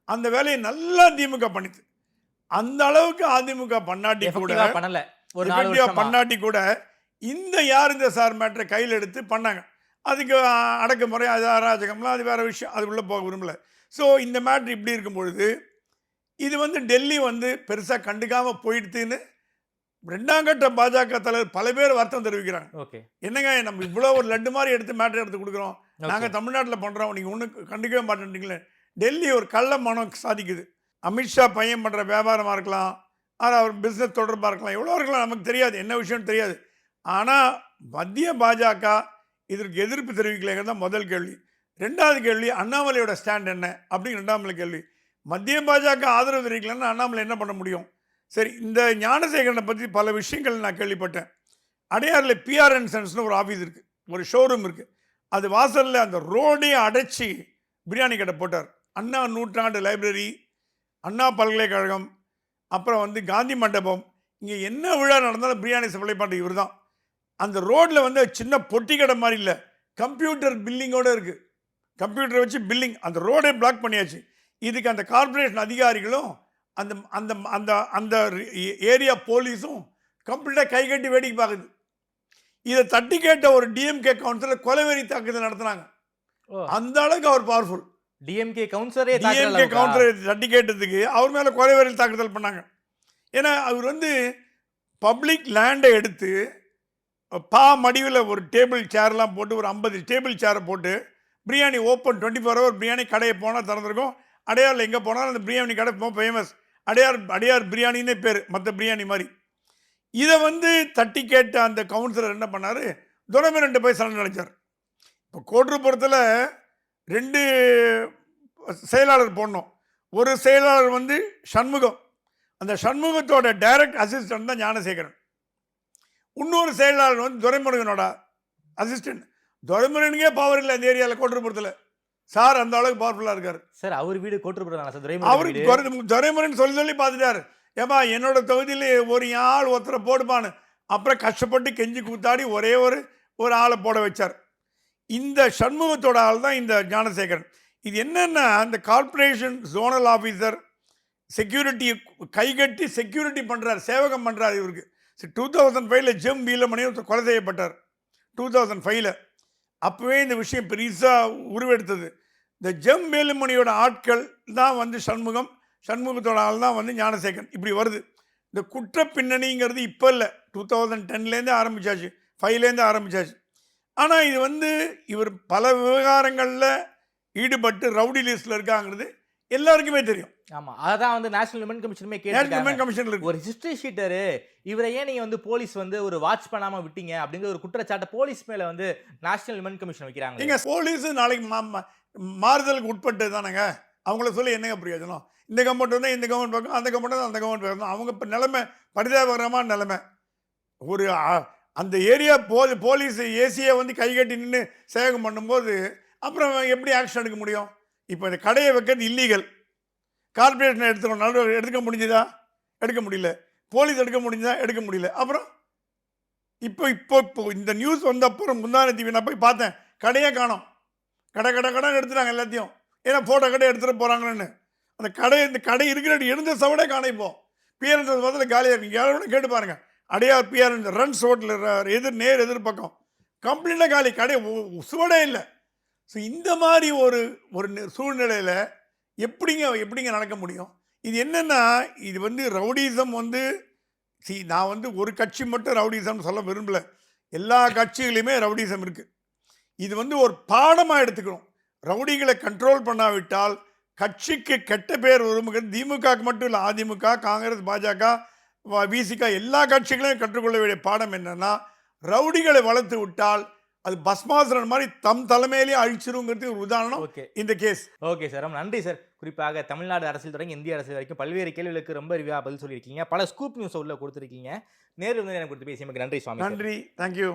அந்த வேலையை நல்லா திமுக பண்ணிது. அந்த அளவுக்கு அதிமுக பண்ணாட்டி கூட இந்த யார் இந்த சார் மேட்டரை கையில் எடுத்து பண்ணாங்க. அதுக்கு அடக்குமுறை, அது அராஜகம்லாம், அது வேற விஷயம், அதுக்குள்ளே போக விரும்பல. ஸோ இந்த மேட்ரு இப்படி இருக்கும் பொழுது இது வந்து டெல்லி வந்து பெருசாக கண்டுக்காமல் போயிடுதுன்னு 2ஆம் கட்ட பாஜக தலைவர் பல பேர் வருத்தம் தெரிவிக்கிறாங்க. ஓகே, என்னங்க நம்ம இவ்வளோ ஒரு லட்டு மாதிரி எடுத்து மேட்ரு எடுத்து கொடுக்குறோம், நாங்கள் தமிழ்நாட்டில் பண்ணுறோம், நீங்கள் ஒன்றும் கண்டுக்கவே மாட்டேன்றீங்களே. டெல்லி ஒரு கள்ள மனம் சாதிக்குது. அமித்ஷா பையன் பண்ணுற வியாபாரமாக இருக்கலாம், ஆனால் அவர் பிஸ்னஸ் தொடர்பாக இருக்கலாம், எவ்வளோ இருக்கலாம், நமக்கு தெரியாது, என்ன விஷயம்னு தெரியாது. ஆனால் மத்திய பாஜக இதற்கு எதிர்ப்பு தெரிவிக்கலைங்கிறது தான் முதல் கேள்வி. 2வது கேள்வி, அண்ணாமலையோட ஸ்டாண்ட் என்ன அப்படின்னு 2வது கேள்வி. மத்திய பாஜக ஆதரவு தெரிவிக்கலன்னா அண்ணாமலை என்ன பண்ண முடியும்? சரி, இந்த ஞானசேகரனை பற்றி பல விஷயங்கள் நான் கேள்விப்பட்டேன். அடையாறில் பிஆர்என் சென்ஸ்னு ஒரு ஆஃபீஸ் இருக்குது, ஒரு ஷோரூம் இருக்குது. அது வாசலில் அந்த ரோடே அடைச்சி பிரியாணி கடை போட்டார். அண்ணா நூற்றாண்டு லைப்ரரி, அண்ணா பல்கலைக்கழகம், அப்புறம் வந்து காந்தி மண்டபம், இங்கே என்ன விழா நடந்தாலும் பிரியாணி சப்ளை பண்ணுற இவர் தான். அந்த ரோட்டில் வந்து சின்ன பொட்டி கடை மாதிரி இல்லை, கம்ப்யூட்டர் பில்லிங்கோடு இருக்குது. கம்ப்யூட்டரை வச்சு பில்லிங், அந்த ரோடே பிளாக் பண்ணியாச்சு. இதுக்கு அந்த கார்பரேஷன் அதிகாரிகளும் அந்த அந்த அந்த அந்த ஏரியா போலீஸும் கம்ப்ளீட்டாக கை கட்டி வேடிக்கை பார்க்குது. இதை தட்டி கேட்ட ஒரு டிஎம்கே கவுன்சிலர் கொலைவெறி தாக்குதல் நடத்துனாங்க. அந்த அளவுக்கு அவர் பவர்ஃபுல். டிஎம்கே கவுன்சிலரை தட்டி கேட்டதுக்கு அவர் மேலே கொலைவெறி தாக்குதல் பண்ணாங்க. ஏன்னா அவர் வந்து பப்ளிக் லேண்டை எடுத்து மடிவில் ஒரு டேபிள் சேர்லாம் போட்டு, ஒரு 50 டேபிள் சேரை போட்டு பிரியாணி ஓப்பன் 24 ஹவர் பிரியாணி கடையை போனால் திறந்துருக்கும். அடையாரில் எங்கே போனாலும் அந்த பிரியாணி கடை ஃபேமஸ். அடையார் பிரியாணின்னே பேர், மற்ற பிரியாணி மாதிரி. இதை வந்து தட்டி கேட்ட அந்த கவுன்சிலர் என்ன பண்ணார், துரைமுருகன் போய் சரண் அடைஞ்சார். இப்போ கோட்டூர்புரத்தில் 2 செயலாளர் போடணும். ஒரு செயலாளர் வந்து சண்முகம், அந்த சண்முகத்தோட டைரக்ட் அசிஸ்டன்ட் தான் ஞானசேகரன். இன்னொரு செயலாளர் வந்து துரைமுருகனோட அசிஸ்டன்ட். துரைமுருகனுக்கே பவர் இல்லை அந்த ஏரியாவில், கோட்டூர்புரத்தில். சார் அந்த அளவுக்கு பவர்ஃபுல்லாக இருக்கார். சார் அவர் வீடு கோட்டூர்புரம், அவருக்கு துரைமுருகன் சொல்லி பார்த்துட்டார், ஏமா என்னோட தொகுதியில் ஒரு ஆள் ஒருத்தரை போடுப்பான்னு. அப்புறம் கஷ்டப்பட்டு கெஞ்சி கூத்தாடி ஒரே ஒரு ஆளை போட வச்சார். இந்த சண்முகத்தோட ஆள் தான் இந்த ஞானசேகரன். இது என்னன்னா, அந்த கார்பரேஷன் ஜோனல் ஆஃபீஸர் செக்யூரிட்டியை கைகட்டி செக்யூரிட்டி பண்ணுறார், சேவகம் பண்ணுறார் இவருக்கு. 2005 ஜெம் வீலமணி கொலை செய்யப்பட்டார். 2005 அப்போவே இந்த விஷயம் பெருசாக உருவெடுத்தது. இந்த ஜெம் வேலுமணியோட ஆட்கள் தான் வந்து சண்முகத்தோட ஆள் தான் வந்து ஞானசேகரன். இப்படி வருது. இந்த குற்ற பின்னணிங்கிறது இப்போ இல்லை, 2010லேருந்து ஆரம்பித்தாச்சு, 5லேருந்து ஆரம்பித்தாச்சு. ஆனால் இது வந்து இவர் பல விவகாரங்களில் ஈடுபட்டு ரவுடி லிஸ்ட்டில் இருக்காங்கிறது எல்லாருக்குமே தெரியும். ஆமாம், அதான் வந்து நேஷனல் விமன் கமிஷனுமே கேட்டு ஒரு ஹிஸ்ட்ரி ஷீட்டரு இவரை ஏன் நீங்கள் வந்து போலீஸ் வந்து ஒரு வாட்ச் பண்ணாமல் விட்டீங்க அப்படிங்கிற ஒரு குற்றச்சாட்டை போலீஸ் மேலே வந்து நேஷனல் விமன் கமிஷன் வைக்கிறாங்க. நீங்கள் போலீஸு நாளைக்கு மாறுதலுக்கு உட்பட்டு தானேங்க, அவங்கள சொல்லி என்னங்க பிரயோஜனம்? இந்த கவர்மெண்ட் வந்தால் இந்த கவர்மெண்ட் பார்க்கணும், அந்த கவர்மெண்ட் தான் அந்த கவர்மெண்ட் பார்க்கணும். அவங்க இப்போ நிலைமை பரிதாபகரமான நிலைமை. ஒரு அந்த ஏரியா போலீஸ் ஏசியை வந்து கைகட்டி நின்று சேவகம் பண்ணும்போது அப்புறம் எப்படி ஆக்ஷன் எடுக்க முடியும்? இப்போ இந்த கடையை வைக்கிறது இல்லீகல். கார்பரேஷனை எடுத்துக்க முடிஞ்சுதா? எடுக்க முடியல. போலீஸ் எடுக்க முடிஞ்சதா? எடுக்க முடியல. அப்புறம் இப்போ இந்த நியூஸ் வந்த அப்புறம் முந்தான டிவி நான் போய் பார்த்தேன், கடையே காணோம். கடை எடுத்துட்டாங்க எல்லாத்தையும். ஏன்னா ஃபோட்டோ கடை எடுத்துகிட்டு போகிறாங்கன்னு. அந்த இந்த கடை இருக்கிற எழுந்த சவடே காண. இப்போ பிஆர்என்ஸ் பார்த்துல காலியாக இருக்கு. யாரோட கேட்டு பாருங்க, அடையார் பிஆர்என்ஸ் ரன்ஸ் ரோட்டில் நேர் எதிர்பக்கம் கம்ப்ளீட்டாக காலி, கடை சுவடே இல்லை. ஸோ இந்த மாதிரி ஒரு சூழ்நிலையில் எப்படிங்க நடக்க முடியும்? இது என்னென்னா, இது வந்து ரவுடிசம் வந்து நான் வந்து ஒரு கட்சி மட்டும் ரவுடிசம்னு சொல்ல விரும்பலை, எல்லா கட்சிகளையுமே ரவுடிசம் இருக்குது. இது வந்து ஒரு பாடமாக எடுத்துக்கணும். ரவுடிகளை கண்ட்ரோல் பண்ணாவிட்டால் கட்சிக்கு கெட்ட பேர் விரும்புகிறது. திமுகவுக்கு மட்டும் இல்லை, அதிமுக, காங்கிரஸ், பாஜக, விசிக எல்லா கட்சிகளையும் கற்றுக்கொள்ள வேண்டிய பாடம் என்னென்னா, ரவுடிகளை வளர்த்து விட்டால் அது பஸ்மாசுரன் மாதிரி தலைமையிலேயே அழிச்சிருங்கிறது ஒரு உதாரணம் இந்த கேஸ். ஓகே சார், ரொம்ப நன்றி சார். குறிப்பாக தமிழ்நாடு அரசியல் தொடங்கி இந்திய அரசியல் வரைக்கும் பல்வேறு கேள்விகளுக்கு ரொம்ப ரிவியா பதில் சொல்லியிருக்கீங்க. பல ஸ்கூப் நியூஸ் உள்ள கொடுத்துருக்கீங்க. நேரில் வந்து எனக்கு கொடுத்து பேசியமைக்கு நன்றி சுவாமி. நன்றி, தேங்க்யூ.